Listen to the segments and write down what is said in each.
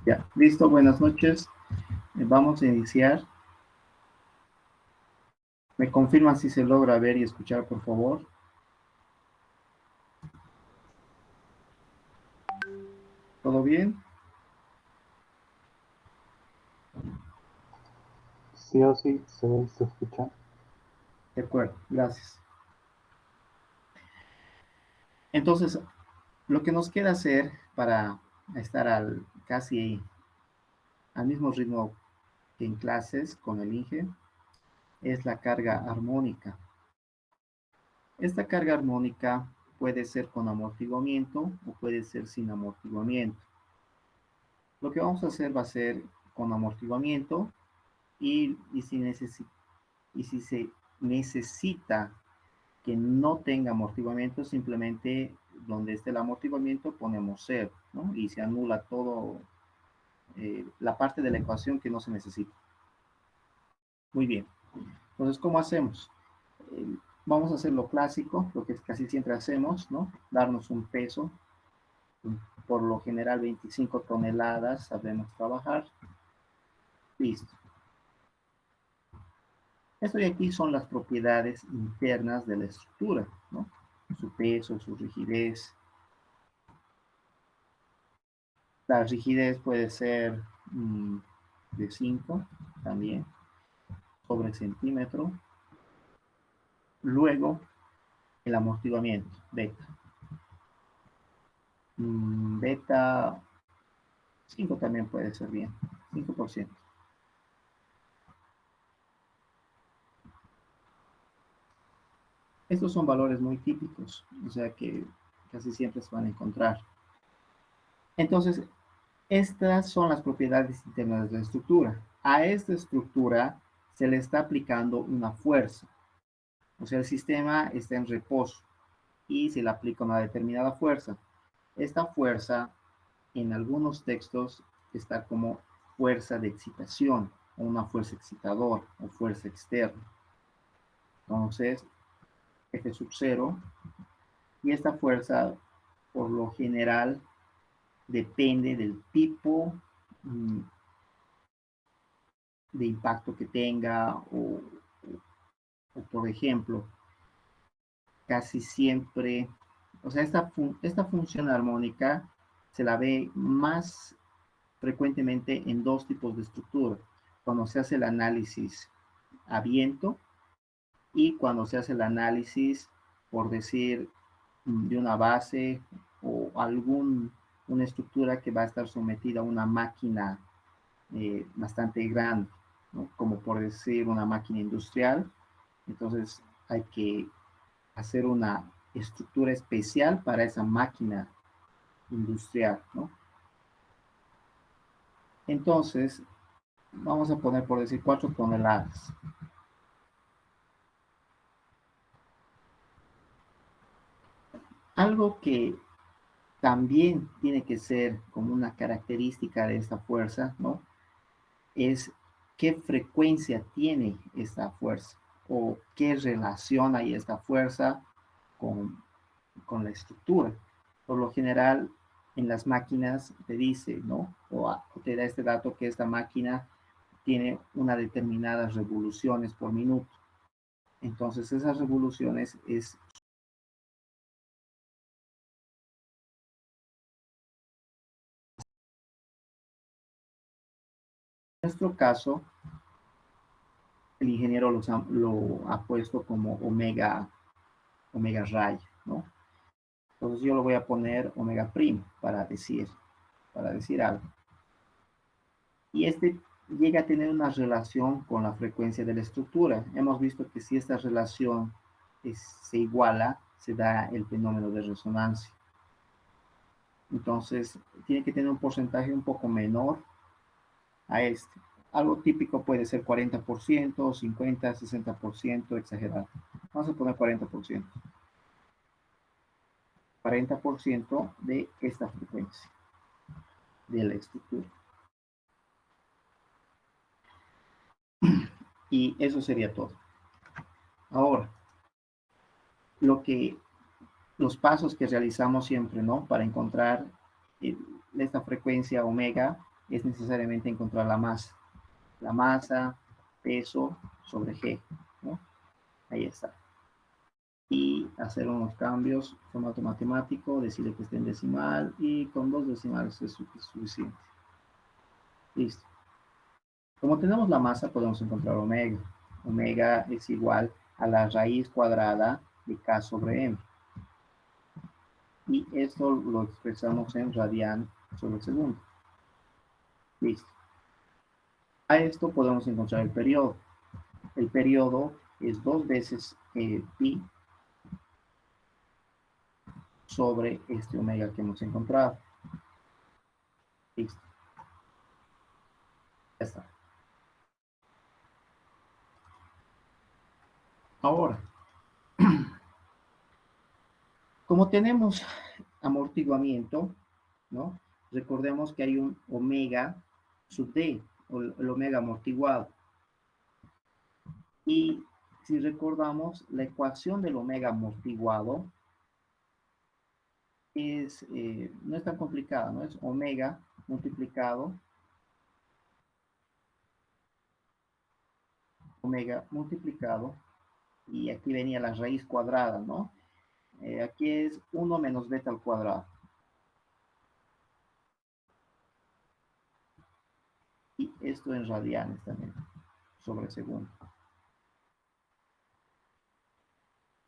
Ya, listo, buenas noches. Vamos a iniciar. ¿Me confirman si se logra ver y escuchar, por favor? ¿Todo bien? Sí o sí se ve y se escucha. De acuerdo, gracias. Entonces, lo que nos queda hacer para estar casi al mismo ritmo que en clases con el INGE es la carga armónica. Esta carga armónica puede ser con amortiguamiento o puede ser sin amortiguamiento. Lo que vamos a hacer va a ser con amortiguamiento y si se necesita que no tenga amortiguamiento, simplemente donde esté el amortiguamiento ponemos cero, ¿no? Y se anula todo, la parte de la ecuación que no se necesita. Muy bien. Entonces, ¿cómo hacemos? Eh, Vamos a hacer lo clásico, lo que casi siempre hacemos, ¿no? Darnos un peso, por lo general 25 toneladas sabemos trabajar. Listo. Esto de aquí son las propiedades internas de la estructura, ¿no? Su peso, su rigidez. La rigidez puede ser de 5 también sobre centímetro. Luego, el amortiguamiento, beta. Beta 5 también puede ser bien, 5%. Estos son valores muy típicos, o sea que casi siempre se van a encontrar. Entonces, estas son las propiedades internas de la estructura. A esta estructura se le está aplicando una fuerza, o sea, el sistema está en reposo y se le aplica una determinada fuerza. Esta fuerza en algunos textos está como fuerza de excitación o una fuerza excitadora o fuerza externa. Entonces, F sub 0 y esta fuerza por lo general depende del tipo de impacto que tenga o por ejemplo, casi siempre, o sea, esta función armónica se la ve más frecuentemente en dos tipos de estructura, cuando se hace el análisis a viento y cuando se hace el análisis, por decir, de una base o una estructura que va a estar sometida a una máquina bastante grande, ¿no? Como por decir una máquina industrial. Entonces hay que hacer una estructura especial para esa máquina industrial, ¿no? Entonces, vamos a poner, por decir, 4 toneladas. Algo que también tiene que ser como una característica de esta fuerza, ¿no? Es qué frecuencia tiene esta fuerza o qué relación hay esta fuerza con, con la estructura. Por lo general, en las máquinas te dice, ¿no? O te da este dato que esta máquina tiene una determinadas revoluciones por minuto. Entonces, esas revoluciones es en nuestro caso, el ingeniero lo ha puesto como omega ray, ¿no? Entonces yo lo voy a poner omega primo para decir algo. Y este llega a tener una relación con la frecuencia de la estructura. Hemos visto que si esta relación se iguala, se da el fenómeno de resonancia. Entonces, tiene que tener un porcentaje un poco menor a este. Algo típico puede ser 40%, 50, 60%, exagerado. Vamos a poner 40%. 40% de esta frecuencia de la estructura. Y eso sería todo. Ahora, lo que los pasos que realizamos siempre, ¿no? Para encontrar esta frecuencia omega es necesariamente encontrar la masa. La masa, peso sobre G, ¿no? Ahí está. Y hacer unos cambios, formato matemático, decirle que esté en decimal y con 2 decimales es suficiente. Listo. Como tenemos la masa, podemos encontrar omega. Omega es igual a la raíz cuadrada de K sobre M. Y esto lo expresamos en radian sobre segundo. Listo. A esto podemos encontrar el periodo. El periodo es 2 veces pi sobre este omega que hemos encontrado. Listo. Ya está. Ahora, como tenemos amortiguamiento, ¿no? Recordemos que hay un omega sub d, o el omega amortiguado. Y si recordamos, la ecuación del omega amortiguado es, no es tan complicada, ¿no? Es omega multiplicado y aquí venía la raíz cuadrada, ¿no? Aquí es 1 menos beta al cuadrado. Y esto en radianes también, sobre segundo. A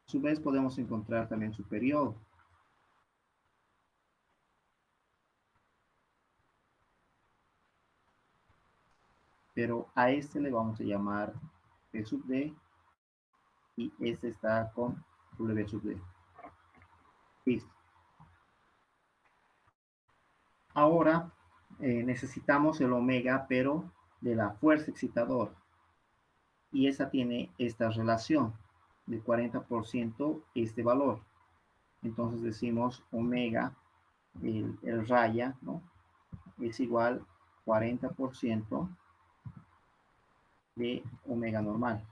su vez podemos encontrar también su periodo. Pero a este le vamos a llamar P sub D y este está con W sub D. Listo. Ahora necesitamos el omega, pero de la fuerza excitadora. Y esa tiene esta relación de 40% este valor. Entonces decimos omega, el raya, ¿no? Es igual 40% de omega normal.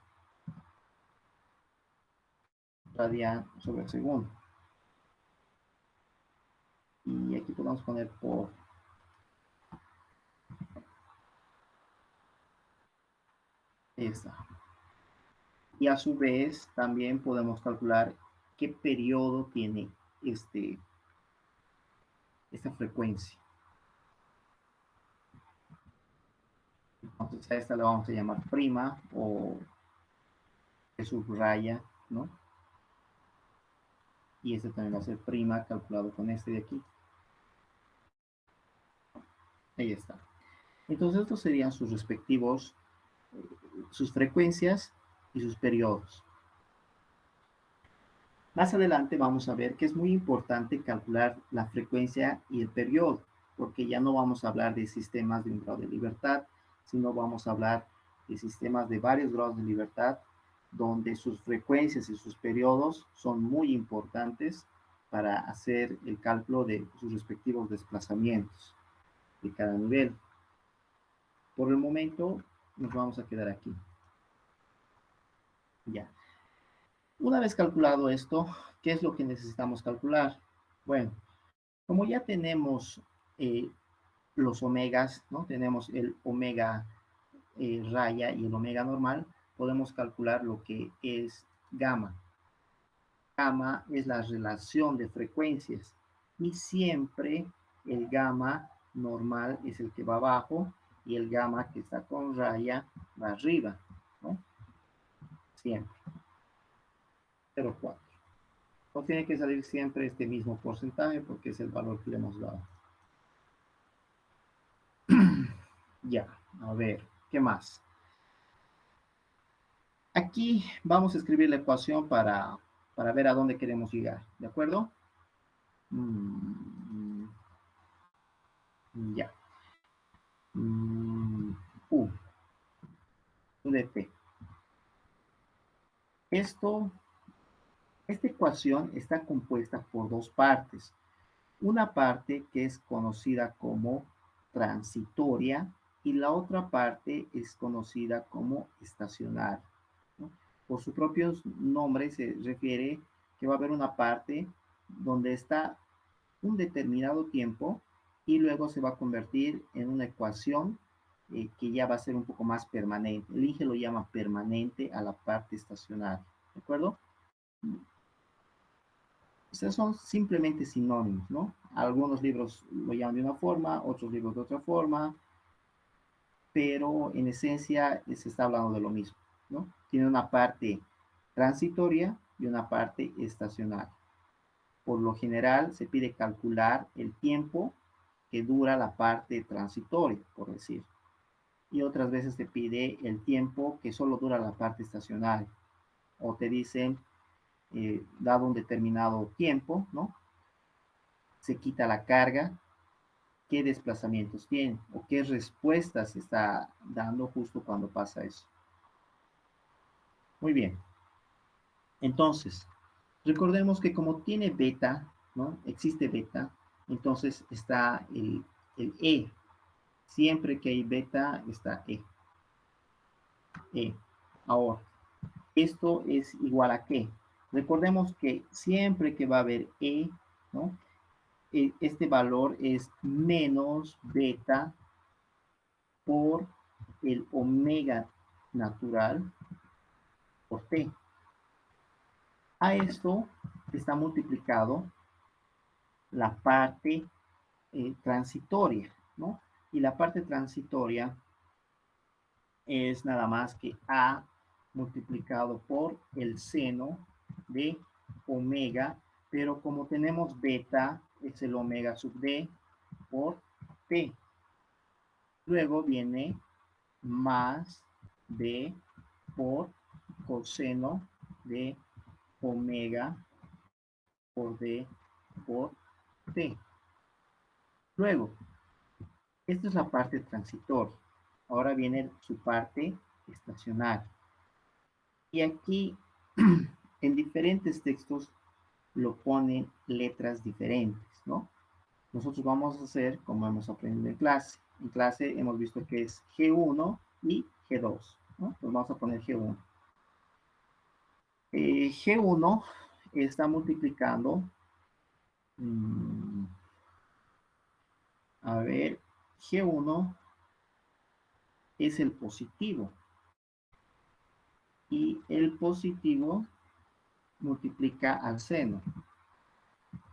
Radian sobre segundo. Y aquí podemos poner por esta. Y a su vez también podemos calcular qué periodo tiene esta frecuencia. Entonces a esta la vamos a llamar prima o subraya, ¿no? Y este también va a ser prima calculado con este de aquí. Ahí está. Entonces estos serían sus respectivos, sus frecuencias y sus periodos. Más adelante vamos a ver que es muy importante calcular la frecuencia y el periodo, porque ya no vamos a hablar de sistemas de un grado de libertad, sino vamos a hablar de sistemas de varios grados de libertad, donde sus frecuencias y sus periodos son muy importantes para hacer el cálculo de sus respectivos desplazamientos de cada nivel. Por el momento nos vamos a quedar aquí. Ya. Una vez calculado esto, ¿qué es lo que necesitamos calcular? Bueno, como ya tenemos los omegas, ¿no? Tenemos el omega raya y el omega normal, podemos calcular lo que es gamma. Gamma es la relación de frecuencias y siempre el gamma normal es el que va abajo y el gamma que está con raya va arriba, ¿no? Siempre. 0,4. No tiene que salir siempre este mismo porcentaje porque es el valor que le hemos dado. Ya, a ver, ¿qué más? Aquí vamos a escribir la ecuación para ver a dónde queremos llegar, ¿de acuerdo? Ya. U de T. Esta ecuación está compuesta por dos partes. Una parte que es conocida como transitoria y la otra parte es conocida como estacionaria, ¿no? Por su propio nombre se refiere que va a haber una parte donde está un determinado tiempo y luego se va a convertir en una ecuación que ya va a ser un poco más permanente. El INGE lo llama permanente a la parte estacionaria, ¿de acuerdo? Estos son simplemente sinónimos, ¿no? Algunos libros lo llaman de una forma, otros libros de otra forma, pero en esencia se está hablando de lo mismo, ¿no? Tiene una parte transitoria y una parte estacionaria. Por lo general se pide calcular el tiempo que dura la parte transitoria, por decir. Y otras veces te pide el tiempo que solo dura la parte estacionaria. O te dicen, dado un determinado tiempo, ¿no? Se quita la carga, qué desplazamientos tiene o qué respuestas se está dando justo cuando pasa eso. Muy bien. Entonces, recordemos que como tiene beta, ¿no? Existe beta, entonces está el E. Siempre que hay beta está E. E. Ahora, esto es igual a qué. Recordemos que siempre que va a haber E, ¿no? Este valor es menos beta por el omega natural por T. A esto está multiplicado la parte transitoria, ¿no? Y la parte transitoria es nada más que A multiplicado por el seno de omega, pero como tenemos beta, es el omega sub D por T. Luego viene más B por coseno de omega por D por T. Luego, esta es la parte transitoria. Ahora viene su parte estacionaria. Y aquí, en diferentes textos, lo ponen letras diferentes, ¿no? Nosotros vamos a hacer como hemos aprendido en clase. En clase hemos visto que es G1 y G2, ¿no? Pues vamos a poner G1. G1 está multiplicando, a ver, G1 es el positivo. Y el positivo multiplica al seno.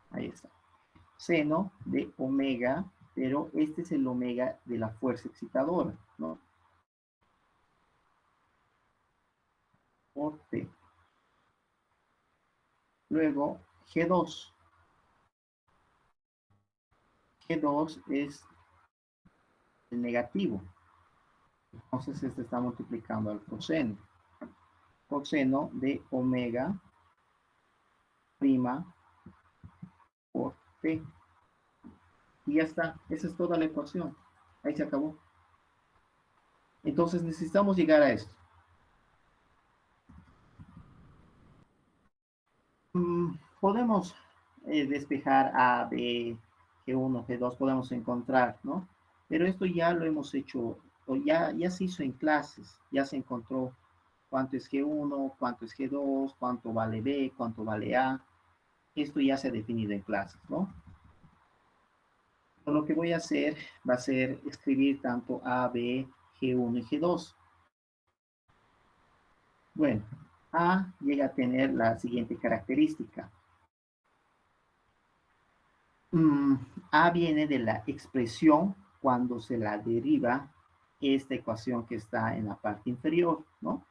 Ahí está. Seno de omega, pero este es el omega de la fuerza excitadora, ¿no? Por T. Luego, G2. G2 es el negativo. Entonces, este está multiplicando al coseno. Coseno de omega prima por T. Y ya está. Esa es toda la ecuación. Ahí se acabó. Entonces, necesitamos llegar a esto. Podemos despejar A, B, G1, G2, podemos encontrar, ¿no? Pero esto ya lo hemos hecho, o ya se hizo en clases, ya se encontró cuánto es G1, cuánto es G2, cuánto vale B, cuánto vale A. Esto ya se ha definido en clases, ¿no? Lo que voy a hacer va a ser escribir tanto A, B, G1 y G2. Bueno, A llega a tener la siguiente característica. A viene de la expresión cuando se la deriva esta ecuación que está en la parte inferior, ¿no?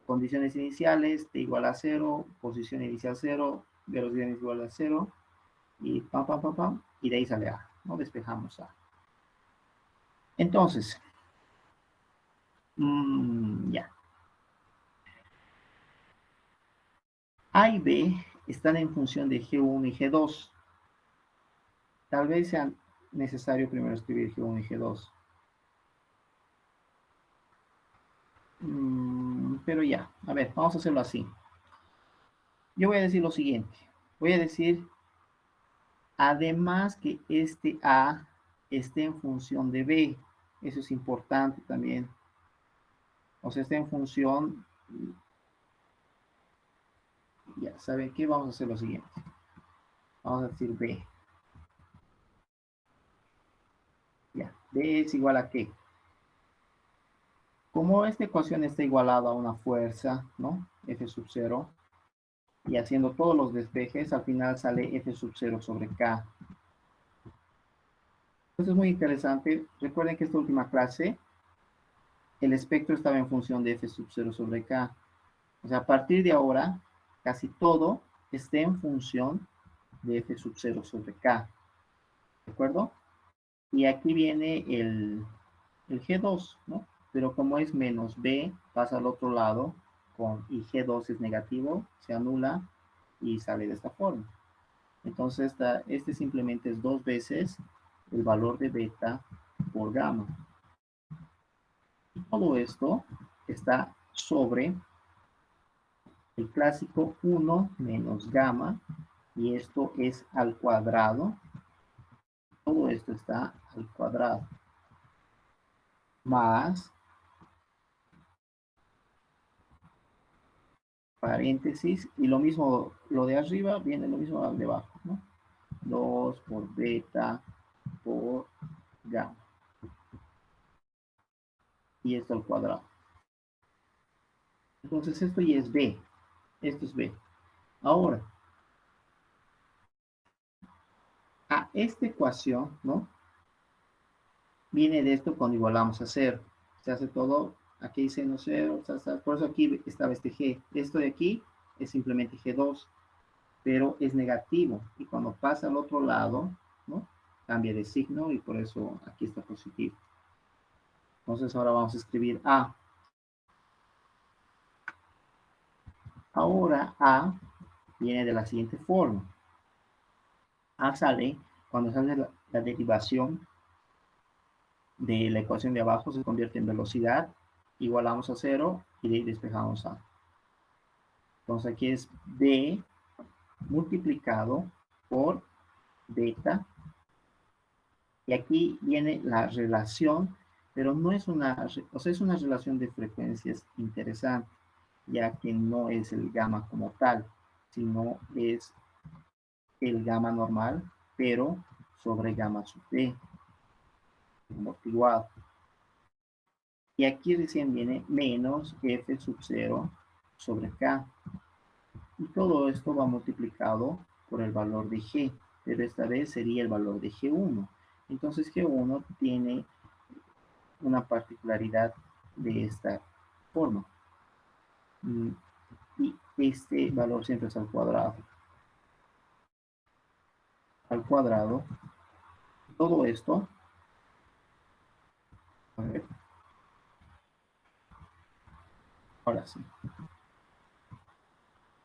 Condiciones iniciales, t igual a 0, posición inicial 0, velocidad igual a 0, y pam, pam, pam, pam, y de ahí sale A, ¿no? Despejamos A. Entonces, ya. A y B están en función de G1 y G2. Tal vez sea necesario primero escribir G1 y G2. Pero ya, a ver, vamos a hacerlo así. Yo voy a decir lo siguiente. Voy a decir, además que este A esté en función de B. Eso es importante también. O sea, está en función... Ya, ¿saben qué? Vamos a hacer lo siguiente. Vamos a decir B. B es igual a ¿qué? Como esta ecuación está igualada a una fuerza, ¿no? F sub 0, y haciendo todos los despejes, al final sale F sub 0 sobre K. Esto es muy interesante. Recuerden que esta última clase, el espectro estaba en función de F sub 0 sobre K. O sea, a partir de ahora, casi todo está en función de F sub 0 sobre K. ¿De acuerdo? Y aquí viene el G2, ¿no? Pero como es menos B, pasa al otro lado y G2 es negativo, se anula y sale de esta forma. Entonces, este simplemente es 2 veces el valor de beta por gamma. Y todo esto está sobre el clásico 1 menos gamma, y esto es al cuadrado. Todo esto está al cuadrado. Más paréntesis, y lo mismo, lo de arriba viene lo mismo al de abajo, ¿no? 2 por beta por gamma. Y esto al cuadrado. Entonces esto ya es B. Esto es B. Ahora, a esta ecuación, ¿no? Viene de esto cuando igualamos a 0. Se hace todo, aquí seno 0, por eso aquí estaba este G. Esto de aquí es simplemente G2, pero es negativo. Y cuando pasa al otro lado, ¿no? Cambia de signo y por eso aquí está positivo. Entonces ahora vamos a escribir A. Ahora A viene de la siguiente forma. A sale, cuando sale la derivación de la ecuación de abajo, se convierte en velocidad, igualamos a 0 y de ahí despejamos A. Entonces aquí es B multiplicado por beta. Y aquí viene la relación, pero no es una, o sea, es una relación de frecuencias interesante, ya que no es el gamma como tal, sino es el gamma normal, pero sobre gamma sub B, amortiguado. Y aquí recién viene menos F sub 0 sobre K. Y todo esto va multiplicado por el valor de G, pero esta vez sería el valor de G1. Entonces G1 tiene una particularidad de esta forma. Y este valor siempre es al cuadrado. Al cuadrado. Todo esto. A ver. Ahora sí.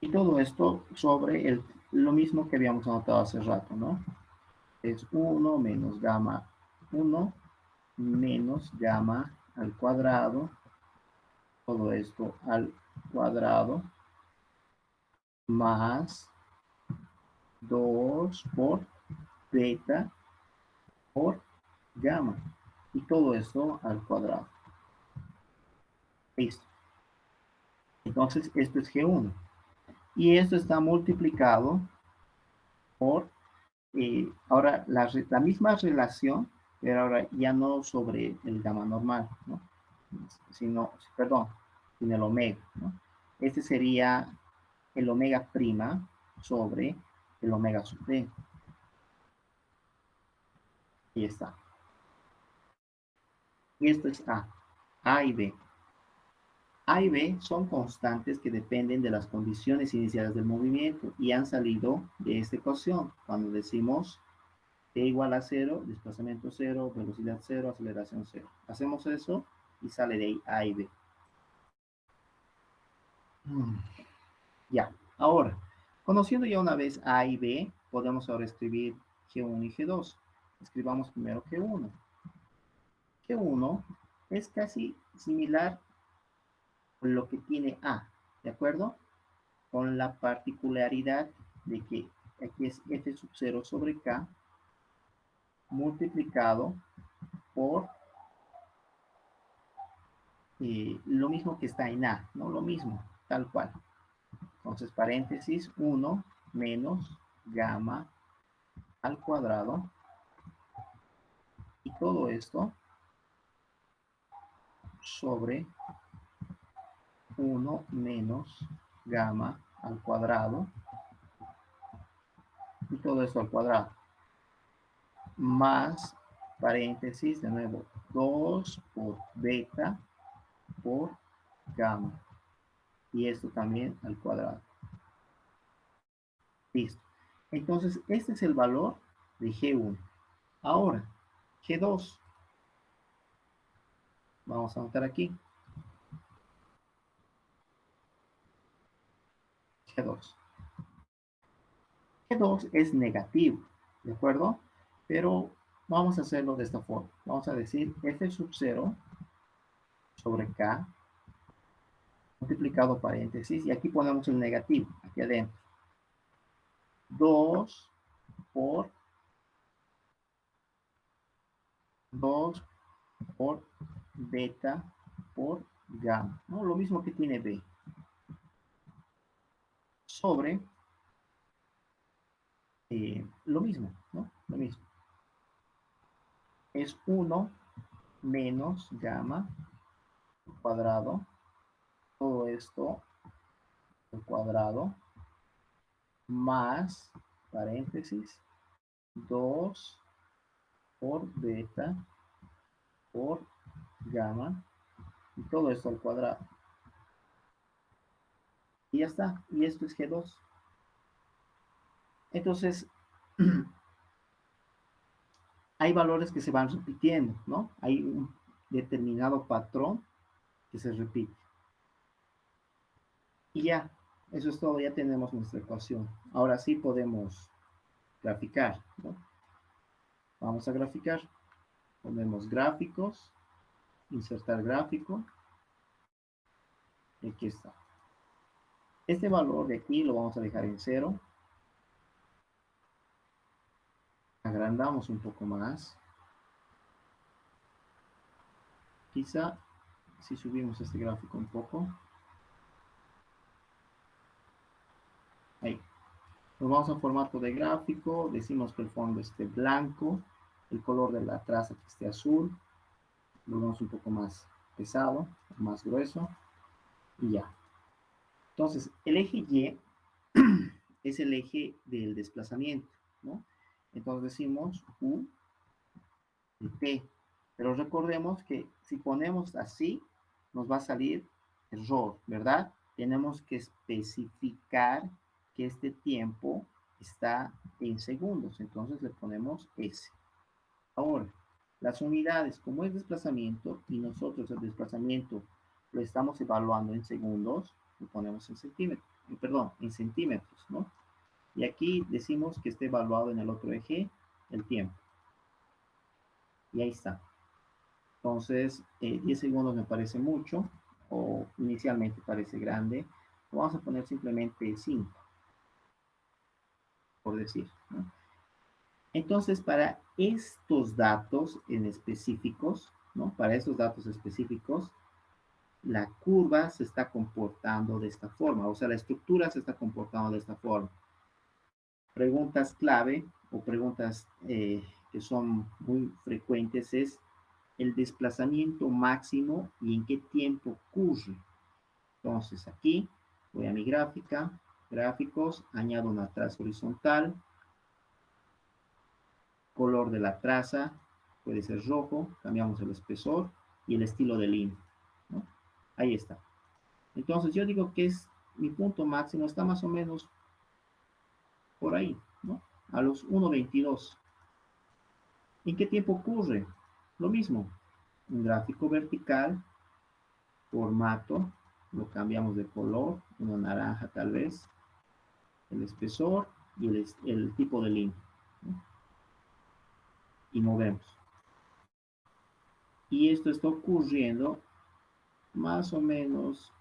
Y todo esto sobre lo mismo que habíamos anotado hace rato, ¿no? Es 1 menos gamma 1 menos gamma al cuadrado. Todo esto al cuadrado más 2 por beta por gamma. Y todo esto al cuadrado. Listo. Entonces, esto es G1. Y esto está multiplicado por, ahora, la misma relación, pero ahora ya no sobre el gamma normal, ¿no? Sino, perdón, sin el omega, ¿no? Este sería el omega prima sobre el omega sub D. Ahí está. Y esto es A y B. A y B son constantes que dependen de las condiciones iniciales del movimiento y han salido de esta ecuación. Cuando decimos T igual a 0, desplazamiento 0, velocidad 0, aceleración 0. Hacemos eso y sale de ahí A y B. Ya, ahora, conociendo ya una vez A y B, podemos ahora escribir G1 y G2. Escribamos primero G1. G1 es casi similar a lo que tiene A, ¿de acuerdo? Con la particularidad de que aquí es F sub 0 sobre K multiplicado por lo mismo que está en A, ¿no? Lo mismo, tal cual. Entonces, paréntesis, 1 menos gamma al cuadrado. Y todo esto sobre 1 menos gamma al cuadrado, y todo esto al cuadrado, más, paréntesis, de nuevo, 2 por beta por gamma, y esto también al cuadrado. Listo. Entonces, este es el valor de G1. Ahora, G2. Vamos a anotar aquí. G2. G2 es negativo, ¿de acuerdo? Pero vamos a hacerlo de esta forma. Vamos a decir F sub 0 sobre K multiplicado paréntesis, y aquí ponemos el negativo, aquí adentro. 2 por 2 por beta por gamma, ¿no? Lo mismo que tiene B. Sobre lo mismo, ¿no? Lo mismo. Es 1 menos gamma cuadrado, todo esto al cuadrado, más, paréntesis, 2 por beta por gamma, y todo esto al cuadrado. Y ya está, y esto es G2. Entonces, hay valores que se van repitiendo, ¿no? Hay un determinado patrón que se repite. Y ya, eso es todo, ya tenemos nuestra ecuación. Ahora sí podemos graficar, ¿no? Vamos a graficar. Ponemos gráficos, insertar gráfico. Y aquí está. Este valor de aquí lo vamos a dejar en 0. Agrandamos un poco más. Quizá si subimos este gráfico un poco. Ahí. Nos vamos a formato de gráfico. Decimos que el fondo esté blanco. El color de la traza que esté azul. Lo vemos un poco más pesado, más grueso. Y ya. Entonces, el eje Y es el eje del desplazamiento, ¿no? Entonces decimos U de T. Pero recordemos que si ponemos así, nos va a salir error, ¿verdad? Tenemos que especificar que este tiempo está en segundos. Entonces le ponemos S. Ahora, las unidades, como es desplazamiento y nosotros el desplazamiento lo estamos evaluando en segundos, lo ponemos en centímetros, perdón, en centímetros, ¿no? Y aquí decimos que esté evaluado en el otro eje el tiempo. Y ahí está. Entonces, 10 segundos me parece mucho, o inicialmente parece grande. Vamos a poner simplemente 5, por decir, ¿no? Entonces, para estos datos en específicos, ¿no? Para estos datos específicos, la curva se está comportando de esta forma, o sea, la estructura se está comportando de esta forma. Preguntas clave o preguntas que son muy frecuentes es el desplazamiento máximo y en qué tiempo ocurre. Entonces aquí voy a mi gráfica, gráficos, añado una traza horizontal, color de la traza puede ser rojo, cambiamos el espesor y el estilo de línea, ¿no? Ahí está. Entonces yo digo que es mi punto máximo, está más o menos por ahí, ¿no? A los 1.22. ¿En qué tiempo ocurre? Lo mismo, un gráfico vertical, formato, lo cambiamos de color, uno naranja tal vez, el espesor y el tipo de línea, ¿no? Y movemos. Y esto está ocurriendo más o menos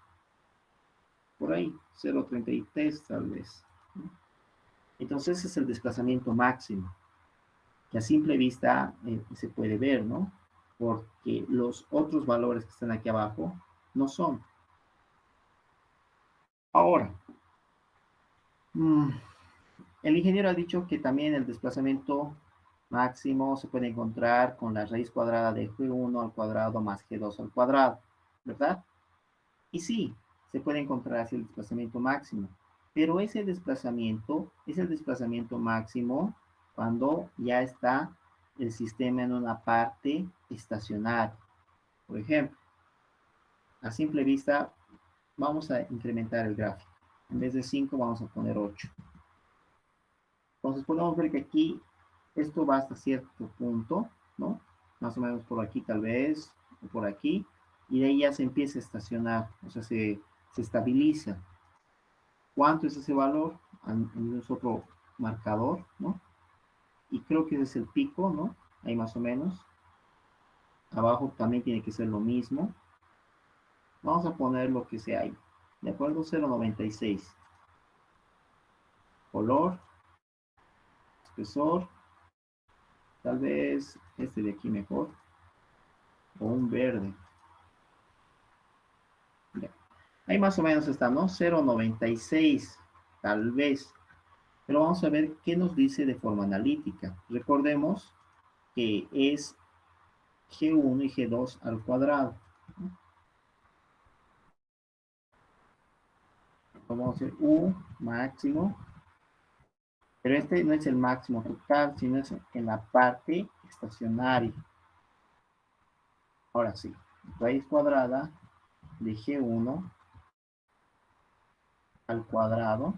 por ahí, 0.33 tal vez, ¿no? Entonces ese es el desplazamiento máximo, que a simple vista se puede ver, ¿no? Porque los otros valores que están aquí abajo no son. Ahora, el ingeniero ha dicho que también el desplazamiento máximo se puede encontrar con la raíz cuadrada de G1 al cuadrado más G2 al cuadrado. ¿verdad? Y sí, se puede encontrar así el desplazamiento máximo, pero ese desplazamiento es el desplazamiento máximo cuando ya está el sistema en una parte estacionaria. Por ejemplo, a simple vista, vamos a incrementar el gráfico. En vez de 5, vamos a poner 8. Entonces podemos ver que aquí esto va hasta cierto punto, ¿no? Más o menos por aquí tal vez, o por aquí, y de ahí ya se empieza a estacionar, o sea, se estabiliza. ¿Cuánto es ese valor? Es otro marcador, ¿no? Y creo que ese es el pico, ¿no? Ahí más o menos. Abajo también tiene que ser lo mismo. Vamos a poner lo que sea ahí. ¿De acuerdo? 0,96. Color, espesor, tal vez este de aquí mejor. O un verde. Ya. Ahí más o menos está, ¿no? 0,96, tal vez. Pero vamos a ver qué nos dice de forma analítica. Recordemos que es G1 y G2 al cuadrado. Vamos a hacer U máximo. Pero este no es el máximo total, sino es en la parte estacionaria. Ahora sí, raíz cuadrada de G1 al cuadrado.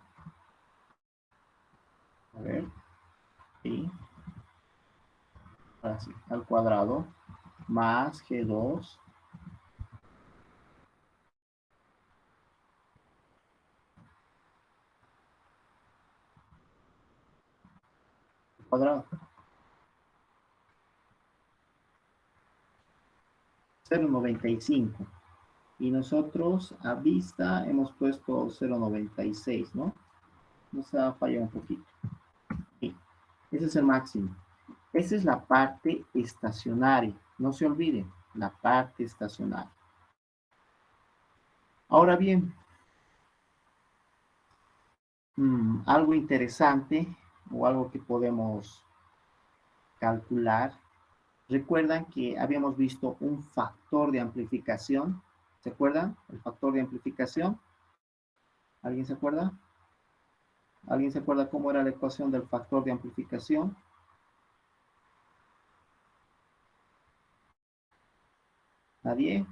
A ver, sí. Ahora sí, al cuadrado más G2 al cuadrado. 0,95. Y nosotros a vista hemos puesto 0,96, ¿no? Nos ha fallado un poquito. Sí. Ese es el máximo. Esa es la parte estacionaria. No se olviden, la parte estacionaria. Ahora bien, algo interesante o algo que podemos calcular. Recuerdan que habíamos visto un factor de amplificación. ¿Se acuerdan? El factor de amplificación. ¿Alguien se acuerda? ¿Alguien se acuerda cómo era la ecuación del factor de amplificación? ¿Nadie?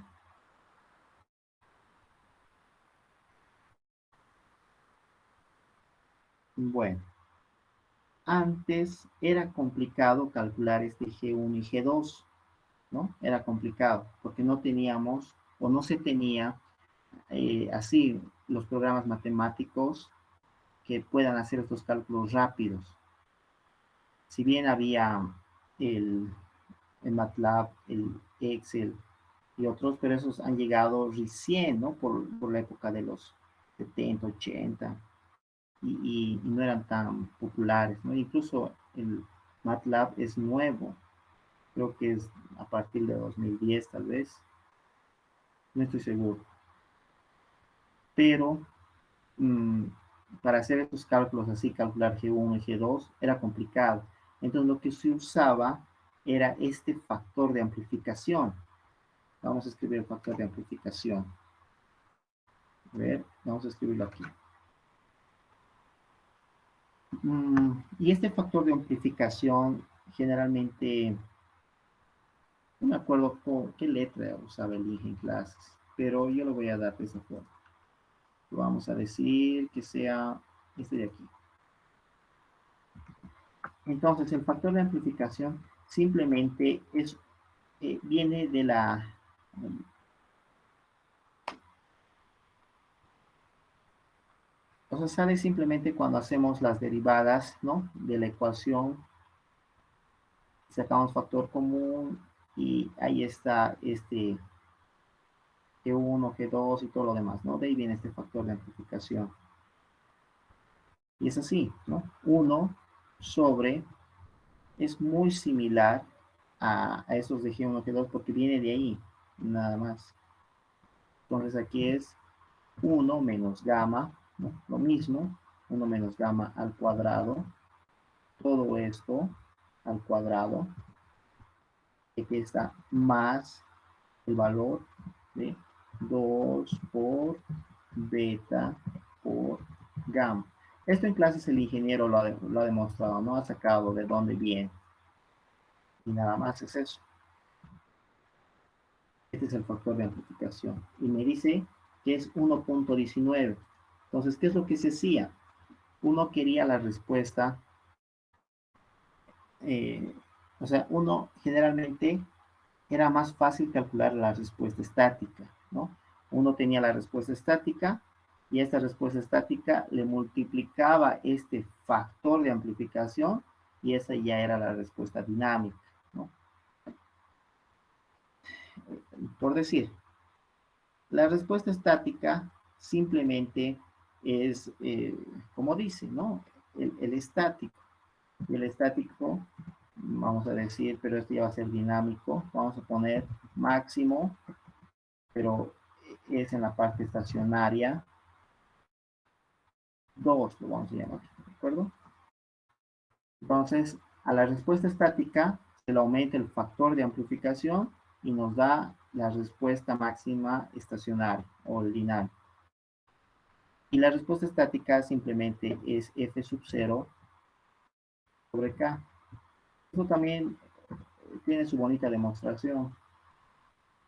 Bueno, antes era complicado calcular este G1 y G2, ¿no? Era complicado porque no teníamos o no se tenía así los programas matemáticos que puedan hacer estos cálculos rápidos. Si bien había el, el MATLAB, el Excel y otros, pero esos han llegado recién, ¿no? Por la época de los 70, 80, y no eran tan populares, ¿no? Incluso el MATLAB es nuevo, creo que es a partir de 2010 tal vez, no estoy seguro, pero mmm, para hacer estos cálculos así, calcular G1 y G2 era complicado. Entonces lo que se usaba era este factor de amplificación. Vamos a escribir el factor de amplificación. A ver, vamos a escribirlo aquí. Y este factor de amplificación generalmente, no me acuerdo qué letra usaba el INGE en clases, pero yo lo voy a dar de esa forma. Vamos a decir que sea este de aquí. Entonces, el factor de amplificación simplemente viene de la... O sea, sale simplemente cuando hacemos las derivadas, ¿no? De la ecuación, sacamos factor común y ahí está este G1, G2 y todo lo demás, ¿no? De ahí viene este factor de amplificación. Y es así, ¿no? 1 sobre, es muy similar a esos de G1, G2 porque viene de ahí, nada más. Entonces aquí es 1 menos gamma, ¿no? Lo mismo, 1 menos gamma al cuadrado, todo esto al cuadrado, y aquí está más el valor, ¿sí? 2 por beta por gamma. Esto en clases el ingeniero lo ha demostrado, no ha sacado de dónde viene. Y nada más es eso. Este es el factor de amplificación. Y me dice que es 1.19. Entonces, ¿qué es lo que se hacía? Uno quería la respuesta, eh, o sea, uno generalmente era más fácil calcular la respuesta estática, ¿no? Uno tenía la respuesta estática y esta respuesta estática le multiplicaba este factor de amplificación y esa ya era la respuesta dinámica, ¿no? Por decir, la respuesta estática simplemente es, como dice, ¿no? El estático. Y el estático, vamos a decir, pero esto ya va a ser dinámico. Vamos a poner máximo, pero es en la parte estacionaria. 2 lo vamos a llamar, ¿de acuerdo? Entonces, a la respuesta estática se le aumenta el factor de amplificación y nos da la respuesta máxima estacionaria o el dinámico. Y la respuesta estática simplemente es F sub 0 sobre K. Eso también tiene su bonita demostración.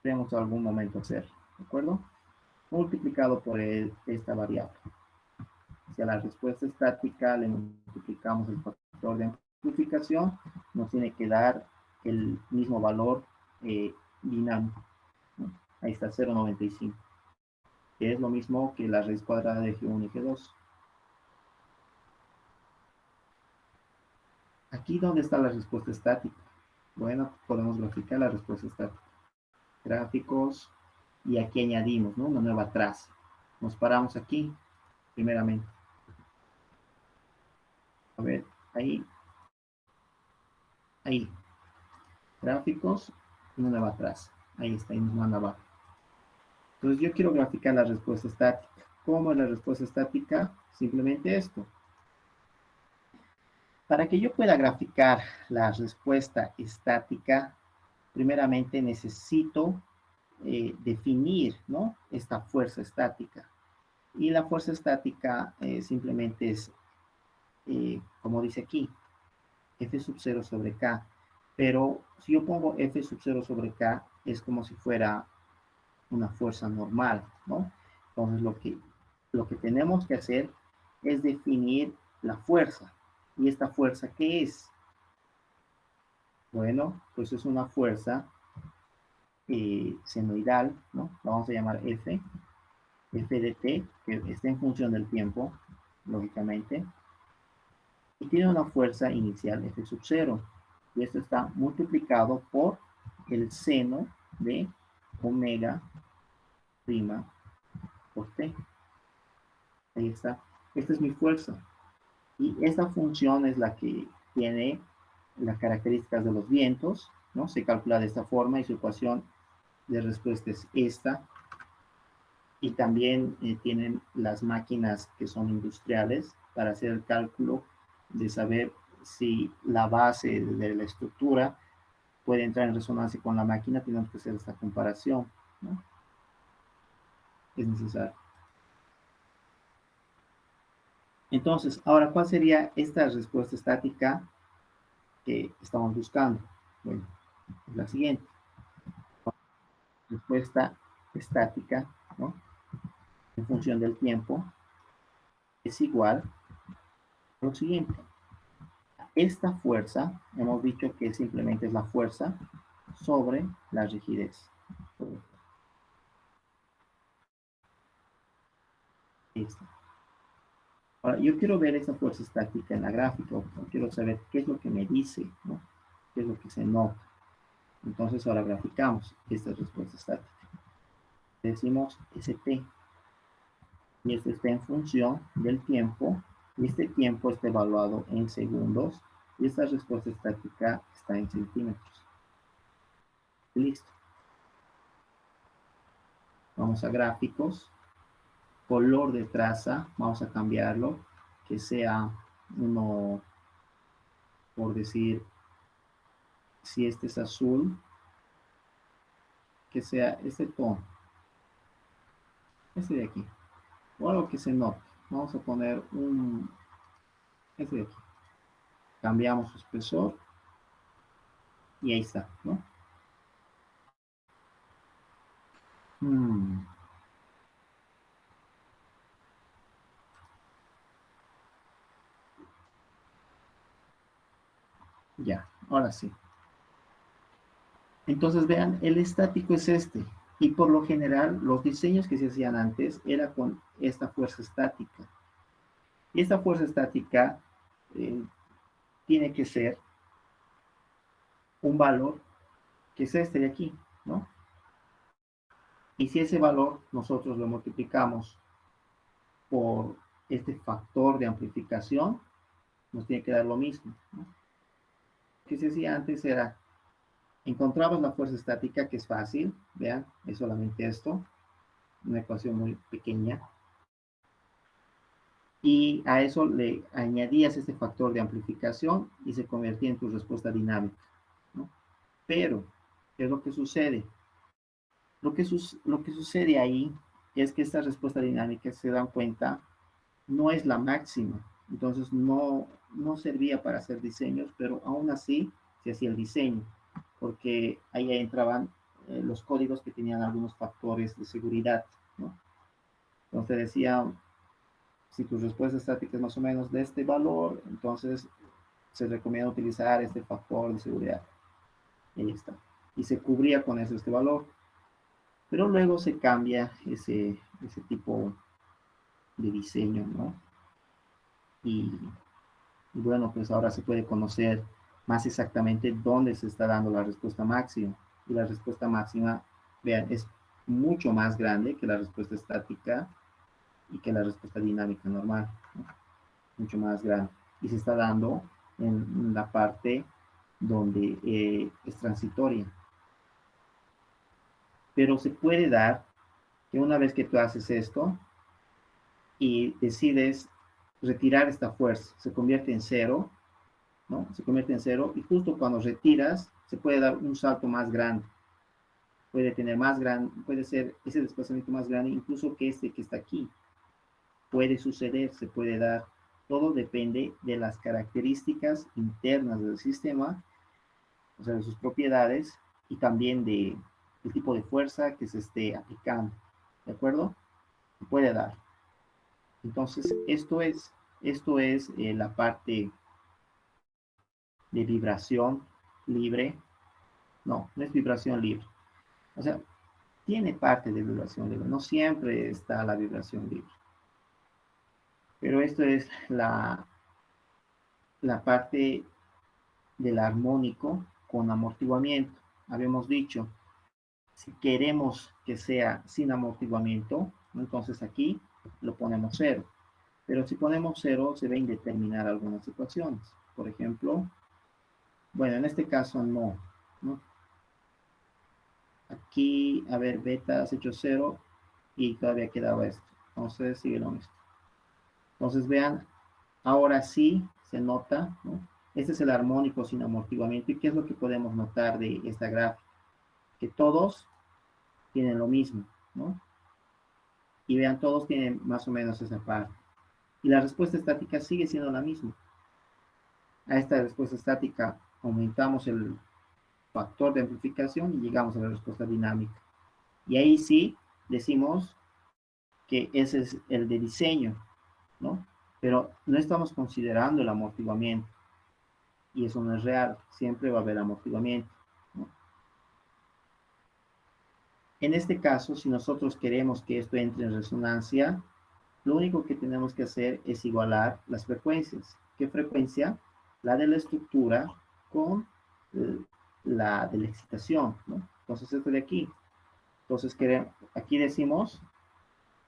Podemos en algún momento hacer, ¿de acuerdo? Multiplicado por esta variable. Si a la respuesta estática le multiplicamos el factor de amplificación, nos tiene que dar el mismo valor dinámico, ¿no? Ahí está 0.95, que es lo mismo que la raíz cuadrada de G1 y G2. Aquí, ¿dónde está la respuesta estática? Bueno, podemos graficar la respuesta estática. Gráficos, y aquí añadimos, ¿no? Una nueva traza. Nos paramos aquí, primeramente. A ver, ahí. Gráficos, una nueva traza. Ahí está, ahí nos manda abajo. Entonces yo quiero graficar la respuesta estática. ¿Cómo es la respuesta estática? Simplemente esto. Para que yo pueda graficar la respuesta estática, primeramente necesito definir, ¿no? Esta fuerza estática. Y la fuerza estática simplemente es, como dice aquí, F sub 0 sobre K. Pero si yo pongo F sub 0 sobre K, es como si fuera una fuerza normal, ¿no? Entonces lo que tenemos que hacer es definir la fuerza. ¿Y esta fuerza qué es? Bueno, pues es una fuerza senoidal, ¿no? La vamos a llamar F, F de t, que está en función del tiempo, lógicamente, y tiene una fuerza inicial F sub 0, y esto está multiplicado por el seno de omega prima por t. Ahí está. Esta es mi fuerza. Y esta función es la que tiene las características de los vientos, ¿no? Se calcula de esta forma y su ecuación de respuesta es esta. Y también tienen las máquinas que son industriales para hacer el cálculo de saber si la base de la estructura puede entrar en resonancia con la máquina. Tenemos que hacer esta comparación, ¿no? Es necesario. Entonces, ahora, ¿cuál sería esta respuesta estática que estamos buscando? Bueno, es la siguiente. Respuesta estática, ¿no? En función del tiempo es igual a lo siguiente. Esta fuerza, hemos dicho que simplemente es la fuerza sobre la rigidez. Esta. Ahora, yo quiero ver esa fuerza estática en la gráfica, o quiero saber qué es lo que me dice, ¿no? Qué es lo que se nota. Entonces ahora graficamos esta respuesta estática. Decimos ST, y esto está en función del tiempo, y este tiempo está evaluado en segundos, y esta respuesta estática está en centímetros. Listo. Vamos a gráficos, color de traza, vamos a cambiarlo, que sea uno, por decir, si este es azul, que sea este tono. este de aquí, o algo que se note. Vamos a poner este de aquí. Cambiamos su espesor y ahí está, ¿no? Mm, ya, ahora sí. Entonces vean, el estático es este. Y por lo general, los diseños que se hacían antes era con esta fuerza estática. Y esta fuerza estática eh, tiene que ser un valor que es este de aquí, ¿no? Y si ese valor nosotros lo multiplicamos por este factor de amplificación, nos tiene que dar lo mismo, ¿no? Lo que se hacía antes era, encontrabas la fuerza estática, que es fácil, vean, es solamente esto, una ecuación muy pequeña, y a eso le añadías este factor de amplificación y se convertía en tu respuesta dinámica, ¿no? Pero, ¿qué es lo que sucede? Lo que sucede ahí es que esta respuesta dinámica, se dan cuenta, no es la máxima. Entonces no servía para hacer diseños, pero aún así se hacía el diseño, porque ahí entraban los códigos que tenían algunos factores de seguridad, ¿no? Entonces decía, si tu respuesta estática es más o menos de este valor, entonces se recomienda utilizar este factor de seguridad. Y ahí está. Y se cubría con eso este valor. Pero luego se cambia ese tipo de diseño, ¿no? Y, y bueno, pues ahora se puede conocer más exactamente dónde se está dando la respuesta máxima. Y la respuesta máxima, vean, es mucho más grande que la respuesta estática y que la respuesta dinámica normal, ¿no? Mucho más grande. Y se está dando en la parte donde es transitoria. Pero se puede dar que una vez que tú haces esto y decides retirar esta fuerza, se convierte en cero, ¿no? Se convierte en cero y justo cuando retiras se puede dar un salto más grande. Puede tener más grande, puede ser ese desplazamiento más grande incluso que este que está aquí. Puede suceder, se puede dar. Todo depende de las características internas del sistema, o sea, de sus propiedades y también del tipo de fuerza que se esté aplicando. ¿De acuerdo? Se puede dar. Entonces, esto es la parte de vibración libre. No, no es vibración libre. O sea, tiene parte de vibración libre. No siempre está la vibración libre. Pero esto es la parte del armónico con amortiguamiento. Habíamos dicho, si queremos que sea sin amortiguamiento, entonces aquí lo ponemos cero. Pero si ponemos cero, se va a indeterminar algunas ecuaciones. Por ejemplo, bueno, en este caso no, ¿no? Aquí, a ver, beta has hecho cero y todavía quedaba esto. Entonces, sigue lo mismo. Entonces, vean, ahora sí se nota, ¿no? Este es el armónico sin amortiguamiento. ¿Y qué es lo que podemos notar de esta gráfica? Que todos tienen lo mismo, ¿no? Y vean, todos tienen más o menos esa parte. Y la respuesta estática sigue siendo la misma. A esta respuesta estática aumentamos el factor de amplificación y llegamos a la respuesta dinámica. Y ahí sí decimos que ese es el de diseño, ¿no? Pero no estamos considerando el amortiguamiento y eso no es real, siempre va a haber amortiguamiento, ¿no? En este caso, si nosotros queremos que esto entre en resonancia, lo único que tenemos que hacer es igualar las frecuencias. ¿Qué frecuencia? La de la estructura con la de la excitación, ¿no? Entonces, esto de aquí. Entonces, aquí decimos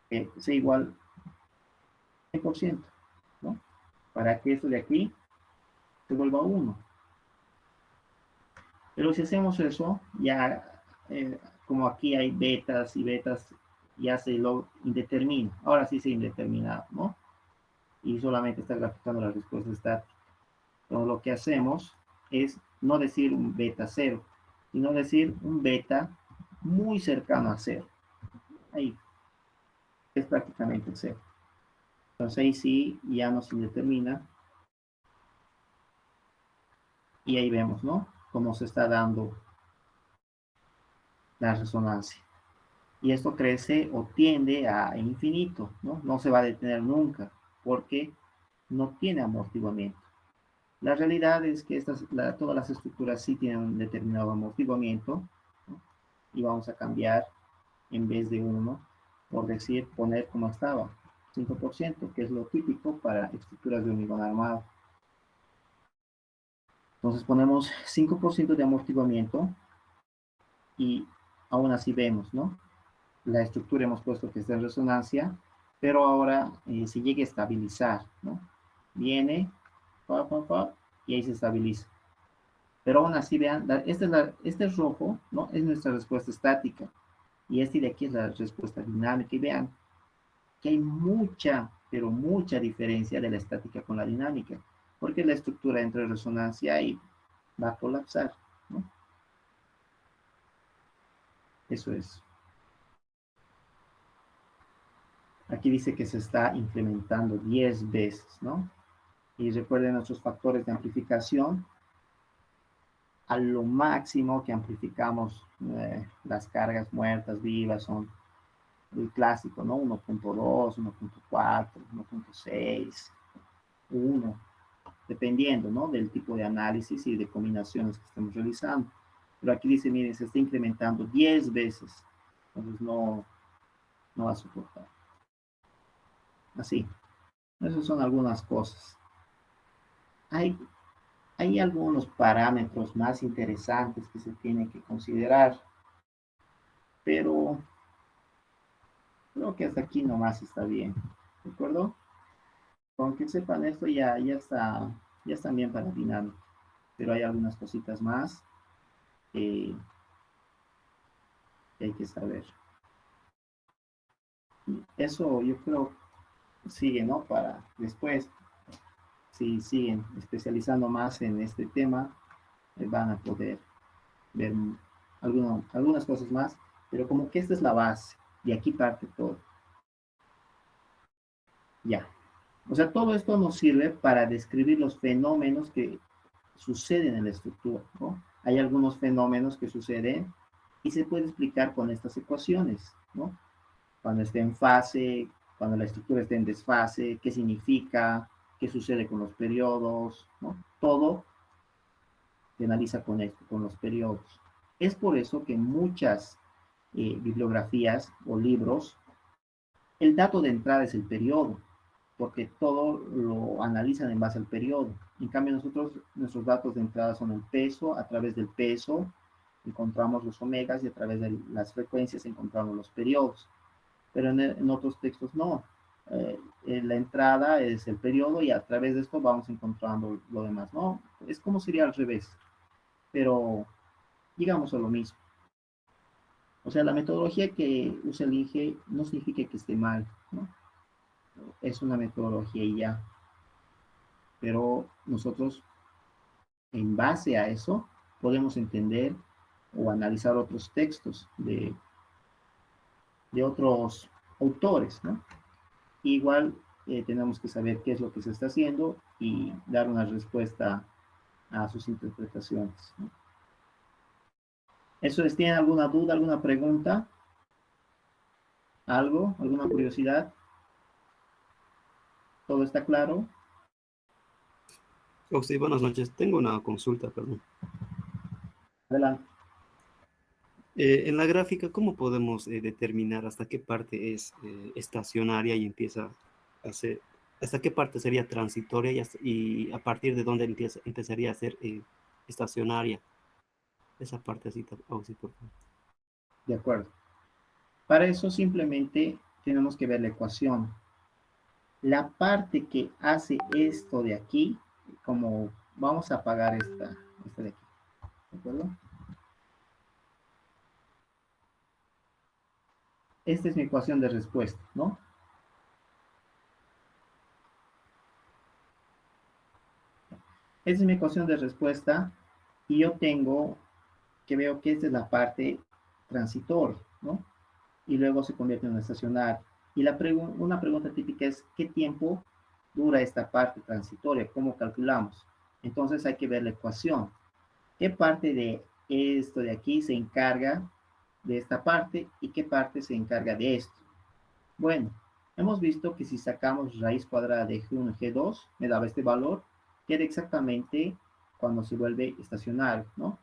que sea igual 100%, ¿no? Para que esto de aquí se vuelva 1. Pero si hacemos eso, ya como aquí hay betas y betas, ya se lo indetermina. Ahora sí se indeterminado, ¿no? Y solamente está graficando la respuesta estática. Entonces lo que hacemos es no decir un beta 0, sino decir un beta muy cercano a 0. Ahí. es prácticamente cero. Entonces ahí sí ya nos indetermina y ahí vemos, ¿no? Cómo se está dando la resonancia. Y esto crece o tiende a infinito, ¿no? No se va a detener nunca porque no tiene amortiguamiento. La realidad es que todas las estructuras sí tienen un determinado amortiguamiento, ¿no? Y vamos a cambiar en vez de uno, por decir, poner como estaba, 5%, que es lo típico para estructuras de hormigón armado. Entonces ponemos 5% de amortiguamiento y aún así vemos, ¿no? La estructura hemos puesto que está en resonancia, pero ahora se llega a estabilizar, ¿no? Viene, y ahí se estabiliza. Pero aún así, vean, este es rojo, ¿no? Es nuestra respuesta estática. Y este de aquí es la respuesta dinámica. Y vean que hay mucha, pero mucha diferencia de la estática con la dinámica. Porque la estructura entra en resonancia y va a colapsar, ¿no? Eso es. Aquí dice que se está incrementando 10 veces, ¿no? Y recuerden nuestros factores de amplificación. A lo máximo que amplificamos las cargas muertas, vivas, son el clásico, ¿no? 1.2, 1.4, 1.6, 1, dependiendo, ¿no? Del tipo de análisis y de combinaciones que estemos realizando. Pero aquí dice, miren, se está incrementando 10 veces. Entonces no va a soportar. Así. Esas son algunas cosas. Hay, hay algunos parámetros más interesantes que se tienen que considerar, pero creo que hasta aquí nomás está bien. ¿De acuerdo? Con que sepan esto ya están bien para dinámica. Pero hay algunas cositas más que hay que saber. Y eso yo creo sigue, ¿no? Para después, si siguen especializando más en este tema, van a poder ver algunas cosas más, pero como que esta es la base, y aquí parte todo. Ya. O sea, todo esto nos sirve para describir los fenómenos que suceden en la estructura, ¿no? Hay algunos fenómenos que suceden y se puede explicar con estas ecuaciones, ¿no? Cuando esté en fase, cuando la estructura esté en desfase, qué significa, qué sucede con los periodos, ¿no? Todo se analiza con esto, con los periodos. Es por eso que en muchas bibliografías o libros, el dato de entrada es el periodo, porque todo lo analizan en base al periodo. En cambio, nuestros datos de entrada son el peso, a través del peso encontramos los omegas y a través de las frecuencias encontramos los periodos. Pero en otros textos no. La entrada es el periodo y a través de esto vamos encontrando lo demás, ¿no? Es como sería al revés, pero llegamos a lo mismo. O sea, la metodología que usa el INGE no significa que esté mal, ¿no? Es una metodología y ya. Pero nosotros, en base a eso, podemos entender o analizar otros textos de otros autores, ¿no? Igual tenemos que saber qué es lo que se está haciendo y dar una respuesta a sus interpretaciones, ¿no? ¿Eso es? ¿Tienen alguna duda, alguna pregunta? ¿Algo? ¿Alguna curiosidad? ¿Todo está claro? Oh, sí, buenas noches. Tengo una consulta, perdón. Adelante. En la gráfica, ¿cómo podemos determinar hasta qué parte es estacionaria y empieza a ser, hasta qué parte sería transitoria y a partir de dónde empezaría a ser estacionaria? Esa parte así, oh, sí, por favor. De acuerdo. Para eso simplemente tenemos que ver la ecuación. La parte que hace esto de aquí, como vamos a apagar esta de aquí, ¿de acuerdo? Esta es mi ecuación de respuesta, ¿no? Esta es mi ecuación de respuesta y yo tengo que veo que esta es la parte transitor, ¿no? Y luego se convierte en una estacionaria. Y una pregunta típica es, ¿qué tiempo dura esta parte transitoria? ¿Cómo calculamos? Entonces hay que ver la ecuación. ¿Qué parte de esto de aquí se encarga de esta parte y qué parte se encarga de esto? Bueno, hemos visto que si sacamos raíz cuadrada de G1 y G2, me daba este valor, que era exactamente cuando se vuelve estacionario, ¿no?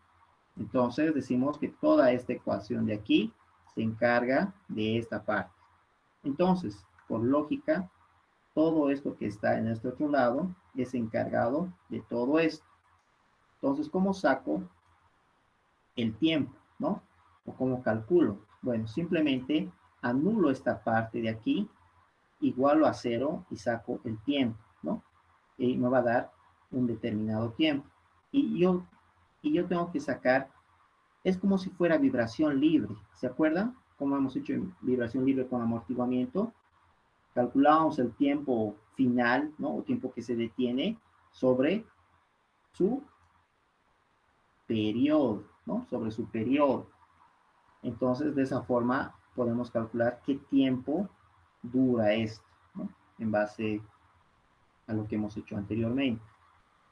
Entonces decimos que toda esta ecuación de aquí se encarga de esta parte. Entonces, por lógica, todo esto que está en este otro lado es encargado de todo esto. Entonces, ¿cómo saco el tiempo, no? ¿O cómo calculo? Bueno, simplemente anulo esta parte de aquí, igualo a 0 y saco el tiempo, ¿no? Y me va a dar un determinado tiempo. Y yo, y yo tengo que sacar, es como si fuera vibración libre, ¿se acuerdan? Como hemos hecho en vibración libre con amortiguamiento, calculábamos el tiempo final, ¿no? O tiempo que se detiene sobre su periodo, ¿no? Sobre su periodo. Entonces, de esa forma podemos calcular qué tiempo dura esto, ¿no? En base a lo que hemos hecho anteriormente.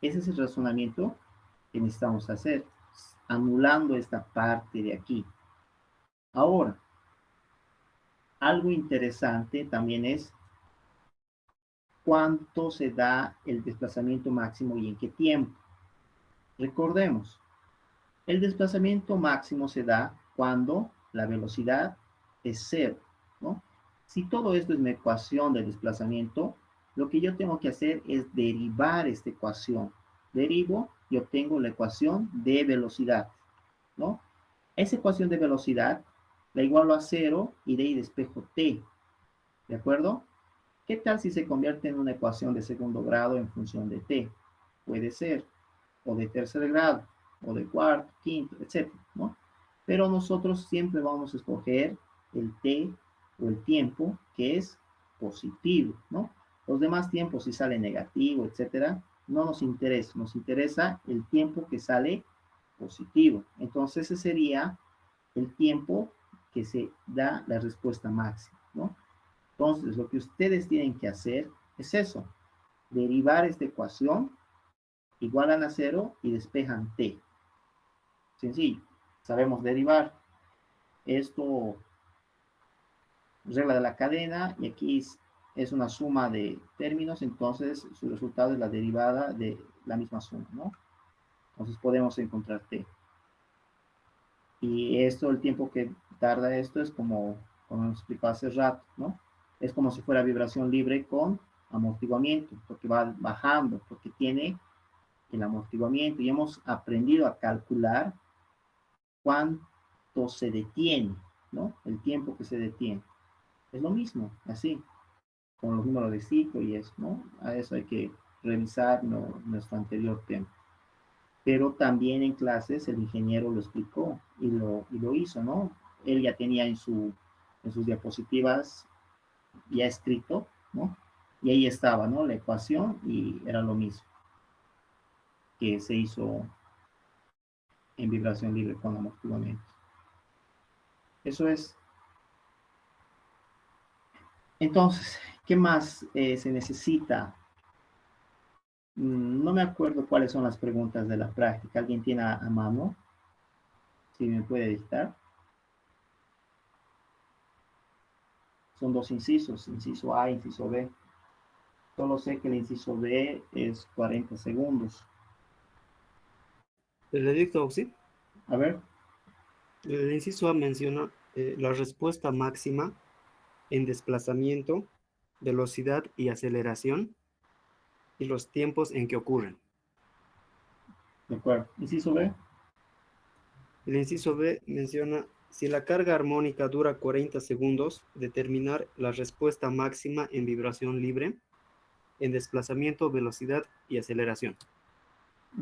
Ese es el razonamiento que necesitamos hacer, anulando esta parte de aquí. Ahora, algo interesante también es cuánto se da el desplazamiento máximo y en qué tiempo. Recordemos, el desplazamiento máximo se da cuando la velocidad es cero, ¿no? Si todo esto es una ecuación de desplazamiento, lo que yo tengo que hacer es derivar esta ecuación. Derivo y obtengo la ecuación de velocidad, ¿no? Esa ecuación de velocidad la igualo a cero y de ahí despejo t, ¿de acuerdo? ¿Qué tal si se convierte en una ecuación de segundo grado en función de t? Puede ser, o de tercer grado, o de cuarto, quinto, etcétera, ¿no? Pero nosotros siempre vamos a escoger el t o el tiempo que es positivo, ¿no? Los demás tiempos, si sale negativo, etcétera, no nos interesa el tiempo que sale positivo. Entonces, ese sería el tiempo que se da la respuesta máxima, ¿no? Entonces, lo que ustedes tienen que hacer es eso, derivar esta ecuación, igualan a cero y despejan t. Sencillo, sabemos derivar. Esto, regla de la cadena, y aquí es una suma de términos, entonces su resultado es la derivada de la misma suma, ¿no? Entonces podemos encontrar t. Y esto, el tiempo que tarda esto es como hemos explicado hace rato, ¿no? Es como si fuera vibración libre con amortiguamiento, porque va bajando, porque tiene el amortiguamiento y hemos aprendido a calcular cuánto se detiene, ¿no? El tiempo que se detiene. Es lo mismo, así, con los números de ciclo y eso, ¿no? A eso hay que revisar nuestro anterior tema. Pero también en clases el ingeniero lo explicó y lo hizo, ¿no? Él ya tenía en sus diapositivas ya escrito, ¿no? Y ahí estaba, ¿no? La ecuación y era lo mismo que se hizo en vibración libre con amortiguamiento. Eso es. Entonces, ¿qué más se necesita? No me acuerdo cuáles son las preguntas de la práctica. ¿Alguien tiene a mano? Si me puede dictar. Son dos incisos, inciso A, inciso B. Solo sé que el inciso B es 40 segundos. ¿Le dicto, sí? A ver. El inciso A menciona la respuesta máxima en desplazamiento, velocidad y aceleración y los tiempos en que ocurren. De acuerdo. Inciso B. El inciso B menciona, si la carga armónica dura 40 segundos, determinar la respuesta máxima en vibración libre, en desplazamiento, velocidad y aceleración.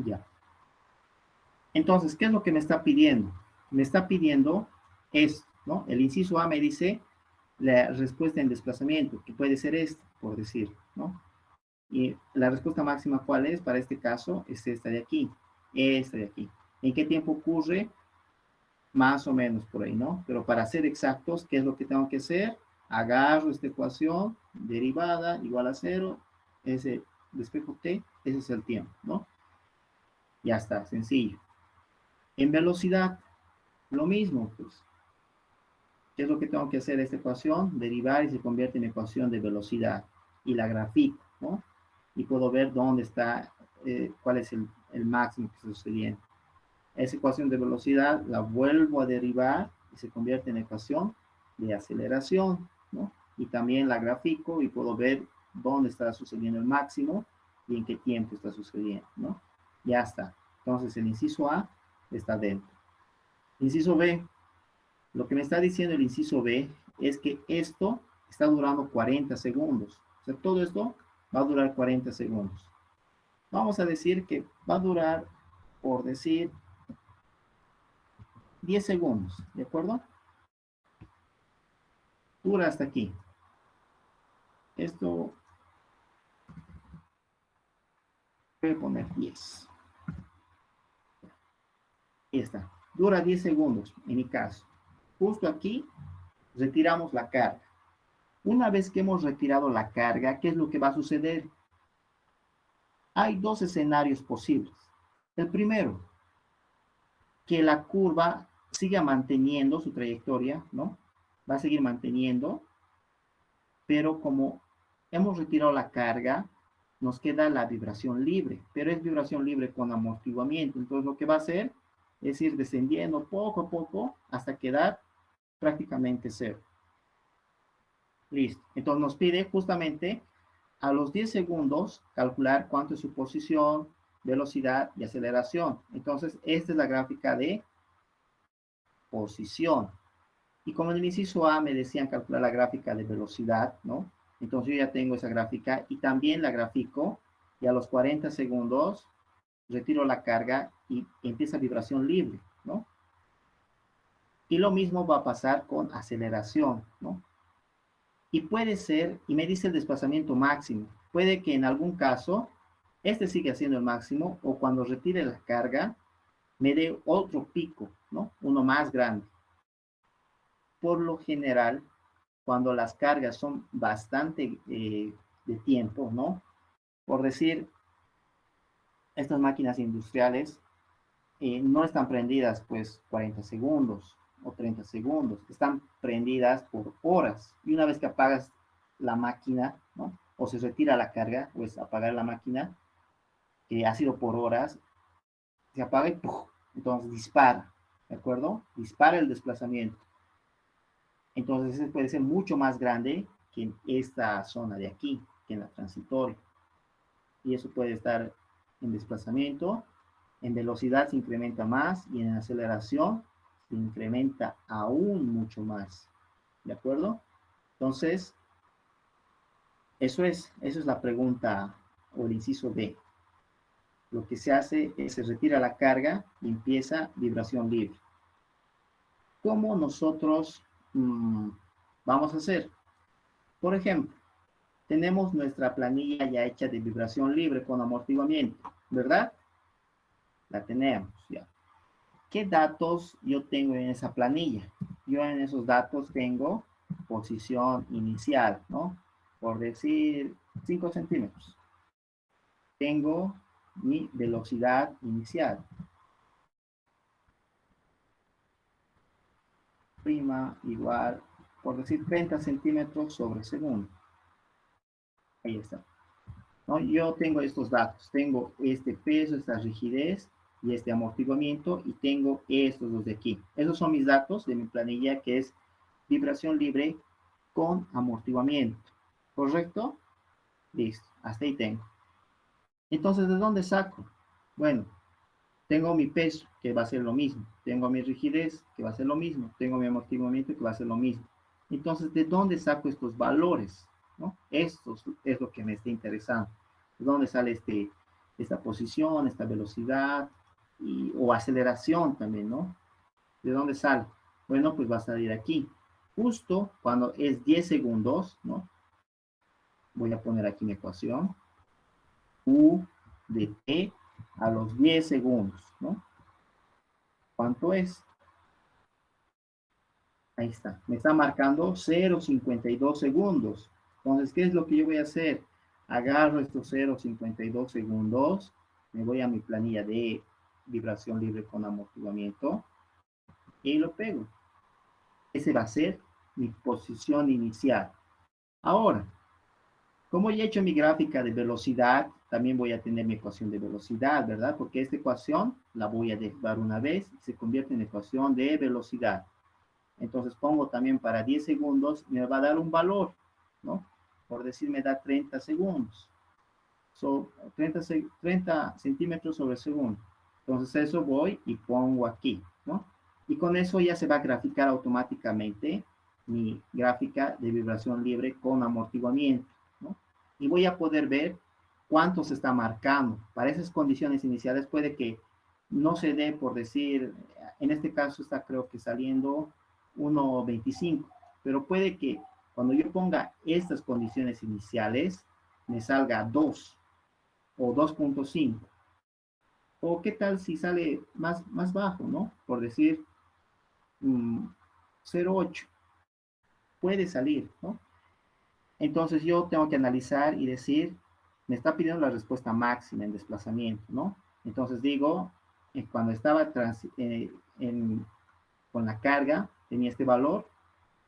Ya. Entonces, ¿qué es lo que me está pidiendo? Me está pidiendo esto, ¿no? El inciso A me dice la respuesta en desplazamiento, que puede ser esta, por decir, ¿no? Y la respuesta máxima, ¿cuál es? Para este caso, es esta de aquí, esta de aquí. ¿En qué tiempo ocurre? Más o menos por ahí, ¿no? Pero para ser exactos, ¿qué es lo que tengo que hacer? agarro esta ecuación, derivada igual a 0, ese despejo t, ese es el tiempo, ¿no? Ya está, sencillo. En velocidad, lo mismo, pues. ¿Qué es lo que tengo que hacer esta ecuación? Derivar y se convierte en ecuación de velocidad. Y la grafico, ¿no? Y puedo ver dónde está, cuál es el máximo que está sucediendo. Esa ecuación de velocidad la vuelvo a derivar y se convierte en ecuación de aceleración, ¿no? Y también la grafico y puedo ver dónde está sucediendo el máximo y en qué tiempo está sucediendo, ¿no? Ya está. Entonces el inciso A está dentro. Inciso B, lo que me está diciendo el inciso B es que esto está durando 40 segundos. O sea, todo esto va a durar 40 segundos. Vamos a decir que va a durar, por decir, 10 segundos, ¿de acuerdo? Dura hasta aquí. Esto voy a poner 10. Ahí está. Dura 10 segundos, en mi caso. Justo aquí retiramos la carga. Una vez que hemos retirado la carga, ¿qué es lo que va a suceder? Hay dos escenarios posibles. El primero, que la curva siga manteniendo su trayectoria, ¿no? Va a seguir manteniendo, pero como hemos retirado la carga, nos queda la vibración libre, pero es vibración libre con amortiguamiento. Entonces lo que va a hacer es ir descendiendo poco a poco hasta quedar prácticamente cero. Listo. Entonces nos pide justamente a los 10 segundos calcular cuánto es su posición, velocidad y aceleración. Entonces esta es la gráfica de posición. Y como en el inciso A me decían calcular la gráfica de velocidad, ¿no? Entonces yo ya tengo esa gráfica y también la grafico y a los 40 segundos retiro la carga y empieza vibración libre, ¿no? Y lo mismo va a pasar con aceleración, ¿no? Y puede ser, y me dice el desplazamiento máximo, puede que en algún caso este siga siendo el máximo o cuando retire la carga me dé otro pico, ¿no? Uno más grande. Por lo general, cuando las cargas son bastante de tiempo, ¿no? Por decir, estas máquinas industriales no están prendidas pues 40 segundos o 30 segundos, están prendidas por horas. Y una vez que apagas la máquina, ¿no? O se retira la carga, pues apagar la máquina, que ha sido por horas, se apaga y ¡puf! Entonces dispara, ¿de acuerdo? Dispara el desplazamiento. Entonces ese puede ser mucho más grande que en esta zona de aquí, que en la transitoria. Y eso puede estar en desplazamiento, en velocidad se incrementa más y en aceleración se incrementa aún mucho más. ¿De acuerdo? Entonces, esa es la pregunta o el inciso B. Lo que se hace es se retira la carga y empieza vibración libre. ¿Cómo nosotros vamos a hacer? Por ejemplo, tenemos nuestra planilla ya hecha de vibración libre con amortiguamiento, ¿verdad? La tenemos ya. ¿Qué datos yo tengo en esa planilla? Yo en esos datos tengo posición inicial, ¿no? Por decir 5 centímetros. Tengo mi velocidad inicial. Prima igual, por decir 30 centímetros sobre segundo. Ahí está. ¿No? Yo tengo estos datos. Tengo este peso, esta rigidez y este amortiguamiento y tengo estos dos de aquí. Esos son mis datos de mi planilla que es vibración libre con amortiguamiento. ¿Correcto? Listo. Hasta ahí tengo. Entonces, ¿de dónde saco? Bueno, tengo mi peso, que va a ser lo mismo. Tengo mi rigidez, que va a ser lo mismo. Tengo mi amortiguamiento, que va a ser lo mismo. Entonces, ¿de dónde saco estos valores? ¿No? Esto es lo que me está interesando. ¿De dónde sale esta posición, esta velocidad o aceleración también, ¿no? ¿De dónde sale? Bueno, pues va a salir aquí. Justo cuando es 10 segundos, ¿no? Voy a poner aquí mi ecuación. U de t a los 10 segundos, ¿no? ¿Cuánto es? Ahí está. Me está marcando 0,52 segundos. Entonces, ¿qué es lo que yo voy a hacer? Agarro estos 0,52 segundos. Me voy a mi planilla de vibración libre con amortiguamiento y lo pego. Ese va a ser mi posición inicial. Ahora, como ya he hecho mi gráfica de velocidad, también voy a tener mi ecuación de velocidad, ¿verdad? Porque esta ecuación la voy a derivar una vez y se convierte en ecuación de velocidad. Entonces pongo también para 10 segundos, me va a dar un valor, ¿no? Por decir, me da 30 segundos. So, 30 centímetros sobre segundo. Entonces eso voy y pongo aquí, ¿no? Y con eso ya se va a graficar automáticamente mi gráfica de vibración libre con amortiguamiento, ¿no? Y voy a poder ver cuánto se está marcando. Para esas condiciones iniciales puede que no se dé, por decir, en este caso está creo que saliendo 1,25, pero puede que cuando yo ponga estas condiciones iniciales me salga 2 o 2,5. O qué tal si sale más bajo, ¿no? Por decir 0,8. Puede salir, ¿no? Entonces yo tengo que analizar y decir, me está pidiendo la respuesta máxima en desplazamiento, ¿no? Entonces digo, cuando estaba con la carga, tenía este valor,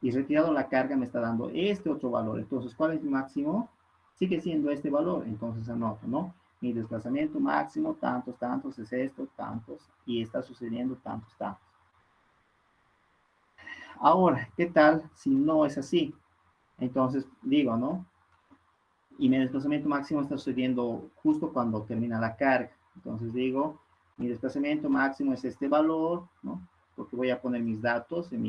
y retirado la carga me está dando este otro valor. Entonces, ¿cuál es mi máximo? Sigue siendo este valor. Entonces anoto, ¿no? Mi desplazamiento máximo, tantos, tantos, es esto, tantos, y está sucediendo tantos, tantos. Ahora, ¿qué tal si no es así? Entonces, digo, ¿no? Y mi desplazamiento máximo está sucediendo justo cuando termina la carga. Entonces digo, mi desplazamiento máximo es este valor, ¿no? Porque voy a poner mis datos en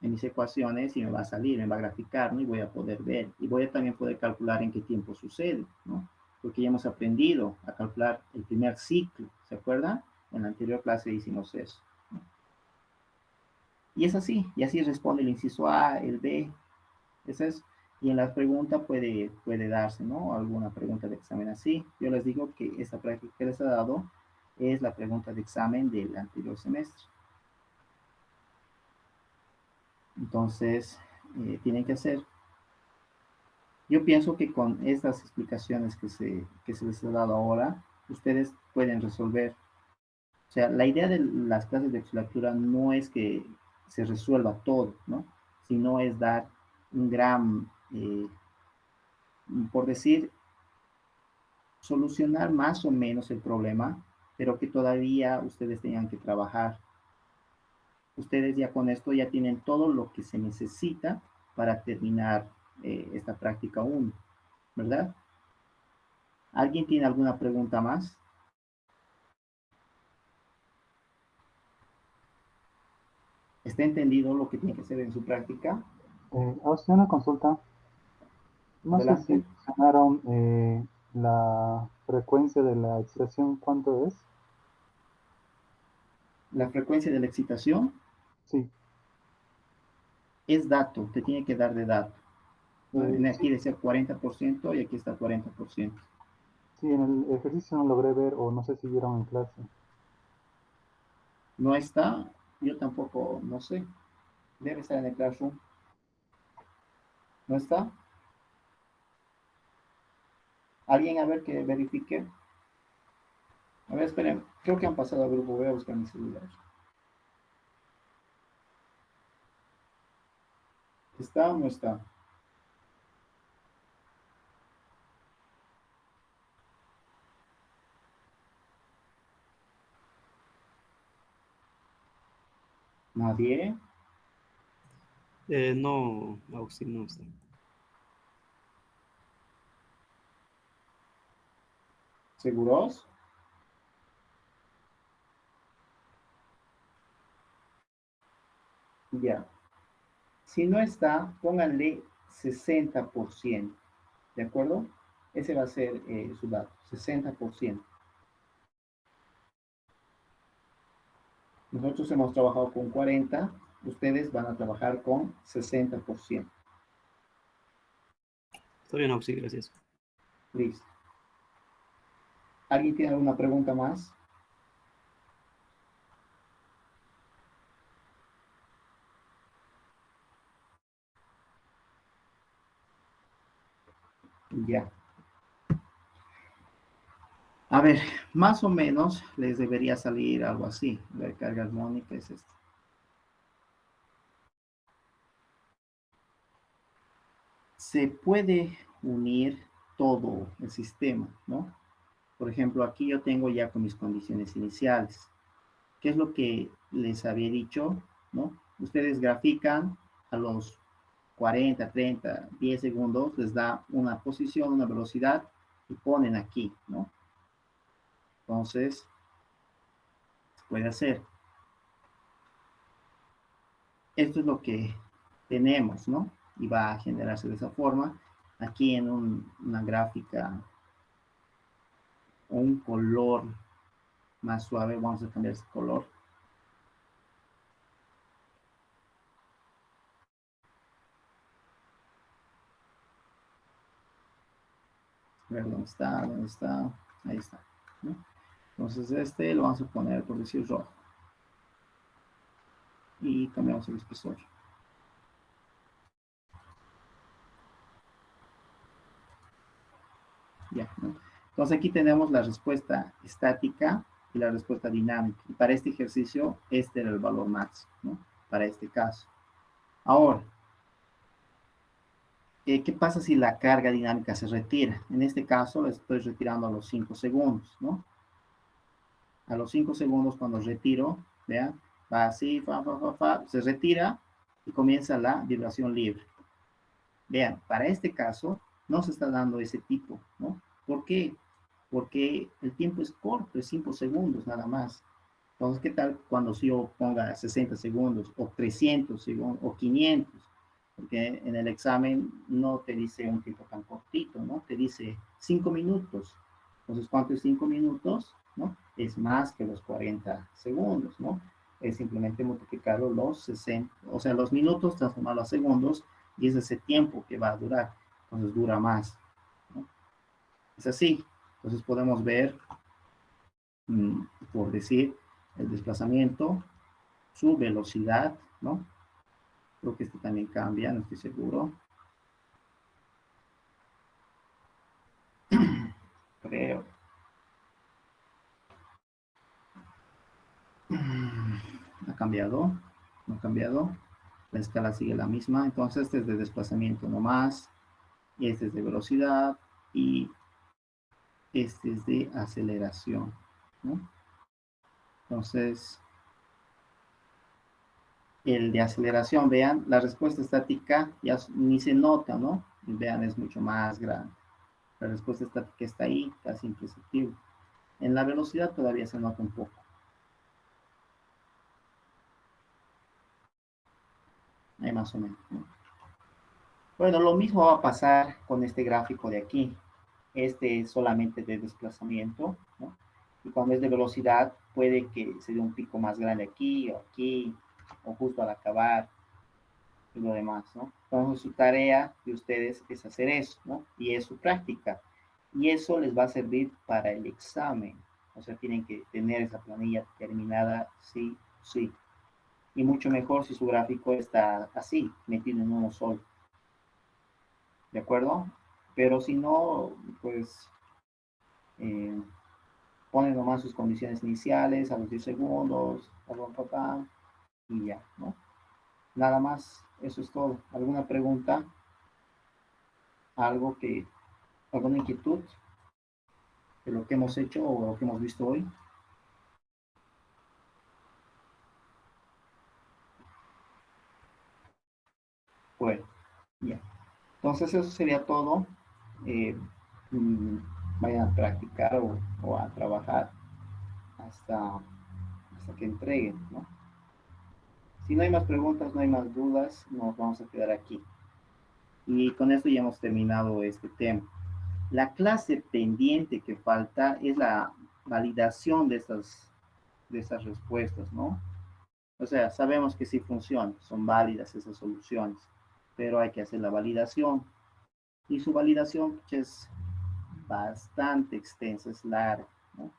mis ecuaciones y me va a salir, me va a graficar, ¿no? Y voy a poder ver. Y voy a también poder calcular en qué tiempo sucede, ¿no? Porque ya hemos aprendido a calcular el primer ciclo, ¿se acuerdan? En la anterior clase hicimos eso, ¿no? Y es así, y así responde el inciso A, el B, ese es. Y en la pregunta puede darse, ¿no? Alguna pregunta de examen así. Yo les digo que esta práctica que les he dado es la pregunta de examen del anterior semestre. Entonces, tienen que hacer. Yo pienso que con estas explicaciones que se les ha dado ahora, ustedes pueden resolver. O sea, la idea de las clases de lectura no es que se resuelva todo, ¿no? Sino es dar un gran, por decir, solucionar más o menos el problema, pero que todavía ustedes tengan que trabajar. Ustedes ya con esto ya tienen todo lo que se necesita para terminar esta práctica 1, ¿verdad? ¿Alguien tiene alguna pregunta más? ¿Está entendido lo que tiene que hacer en su práctica? Sí, una consulta. No sé si Adelante. mencionaron la frecuencia de la excitación, ¿cuánto es? La frecuencia de la excitación Sí, es dato, te tiene que dar de dato, ¿no? sí, Aquí decía 40% y aquí está 40%. sí, en el ejercicio no logré ver o no sé si vieron en clase. No está, yo tampoco, no sé. Debe estar en el Classroom. ¿No está? ¿Alguien a ver que verifique? A ver, esperen. Creo que han pasado al grupo. Voy a buscar mi celular. ¿Está o no está? ¿Nadie? No, Agustín no está. ¿Seguros? Ya. Si no está, pónganle 60%. ¿De acuerdo? Ese va a ser su dato, 60%. Nosotros hemos trabajado con 40, ustedes van a trabajar con 60%. Está bien, Agustín, gracias. Listo. ¿Alguien tiene alguna pregunta más? Ya. A ver, más o menos les debería salir algo así. La carga armónica es esta. Se puede unir todo el sistema, ¿no? Por ejemplo, aquí yo tengo ya con mis condiciones iniciales. ¿Qué es lo que les había dicho? ¿No? Ustedes grafican a los 40, 30, 10 segundos, les da una posición, una velocidad y ponen aquí, ¿no? Entonces, se puede hacer. Esto es lo que tenemos, ¿no? Y va a generarse de esa forma. Aquí en una gráfica o un color más suave, vamos a cambiar ese color. A ver dónde está, dónde está. Ahí está, ¿no? Entonces este lo vamos a poner, por decir, rojo. Y cambiamos el espesor. Ya, ¿no? Entonces aquí tenemos la respuesta estática y la respuesta dinámica. Y para este ejercicio, este era el valor máximo, ¿no? Para este caso. Ahora, ¿qué pasa si la carga dinámica se retira? En este caso, la estoy retirando a los 5 segundos, ¿no? A los 5 segundos, cuando retiro, vean, va así, se retira y comienza la vibración libre. Vean, para este caso, no se está dando ese tipo, ¿no? ¿Por qué? Porque el tiempo es corto, es 5 segundos nada más. Entonces, ¿qué tal cuando si yo ponga 60 segundos o 300 segundos o 500? Porque en el examen no te dice un tiempo tan cortito, ¿no? Te dice 5 minutos. Entonces, ¿cuánto es 5 minutos? ¿No? Es más que los 40 segundos, ¿no? Es simplemente multiplicarlo los 60, o sea, los minutos transformarlos a segundos y es ese tiempo que va a durar. Entonces, dura más, ¿no? Es así. Entonces, podemos ver, por decir, el desplazamiento, su velocidad, ¿no? Creo que esto también cambia, no estoy seguro. Creo. ¿Ha cambiado? ¿No ha cambiado? La escala sigue la misma. Entonces, este es de desplazamiento nomás. Y este es de velocidad. Y este es de aceleración, ¿no? Entonces, el de aceleración, vean, la respuesta estática ya ni se nota, ¿no? Vean, es mucho más grande. La respuesta estática está ahí, casi imperceptible. En la velocidad todavía se nota un poco. Ahí más o menos, ¿no? Bueno, lo mismo va a pasar con este gráfico de aquí. Este es solamente de desplazamiento, ¿no? Y cuando es de velocidad, puede que se dé un pico más grande aquí, o justo al acabar, y lo demás, ¿no? Entonces, su tarea de ustedes es hacer eso, ¿no? Y es su práctica. Y eso les va a servir para el examen. O sea, tienen que tener esa planilla terminada, sí, sí. Y mucho mejor si su gráfico está así, metido en uno solo. ¿De acuerdo? Pero si no, pues eh, ponen nomás sus condiciones iniciales a los 10 segundos, papá, y ya, ¿no? Nada más, eso es todo. ¿Alguna pregunta? ¿Algo que, alguna inquietud de lo que hemos hecho o lo que hemos visto hoy? Bueno, ya. Entonces eso sería todo. Eh, mm, Vayan a practicar o a trabajar hasta que entreguen, ¿no? Si no hay más preguntas, no hay más dudas, nos vamos a quedar aquí. Y con esto ya hemos terminado este tema. La clase pendiente que falta es la validación de estas respuestas, ¿no? O sea, sabemos que sí funcionan, son válidas esas soluciones, pero hay que hacer la validación. Y su validación pues, es bastante extensa, es larga, ¿no?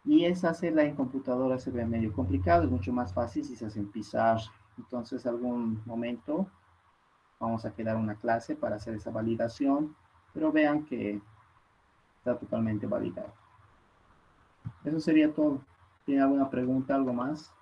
Y es hacerla en computadora se ve medio complicado, es mucho más fácil si se hace en pizarra. Entonces, algún momento vamos a crear una clase para hacer esa validación, pero vean que está totalmente validado. Eso sería todo. ¿Tiene alguna pregunta, algo más?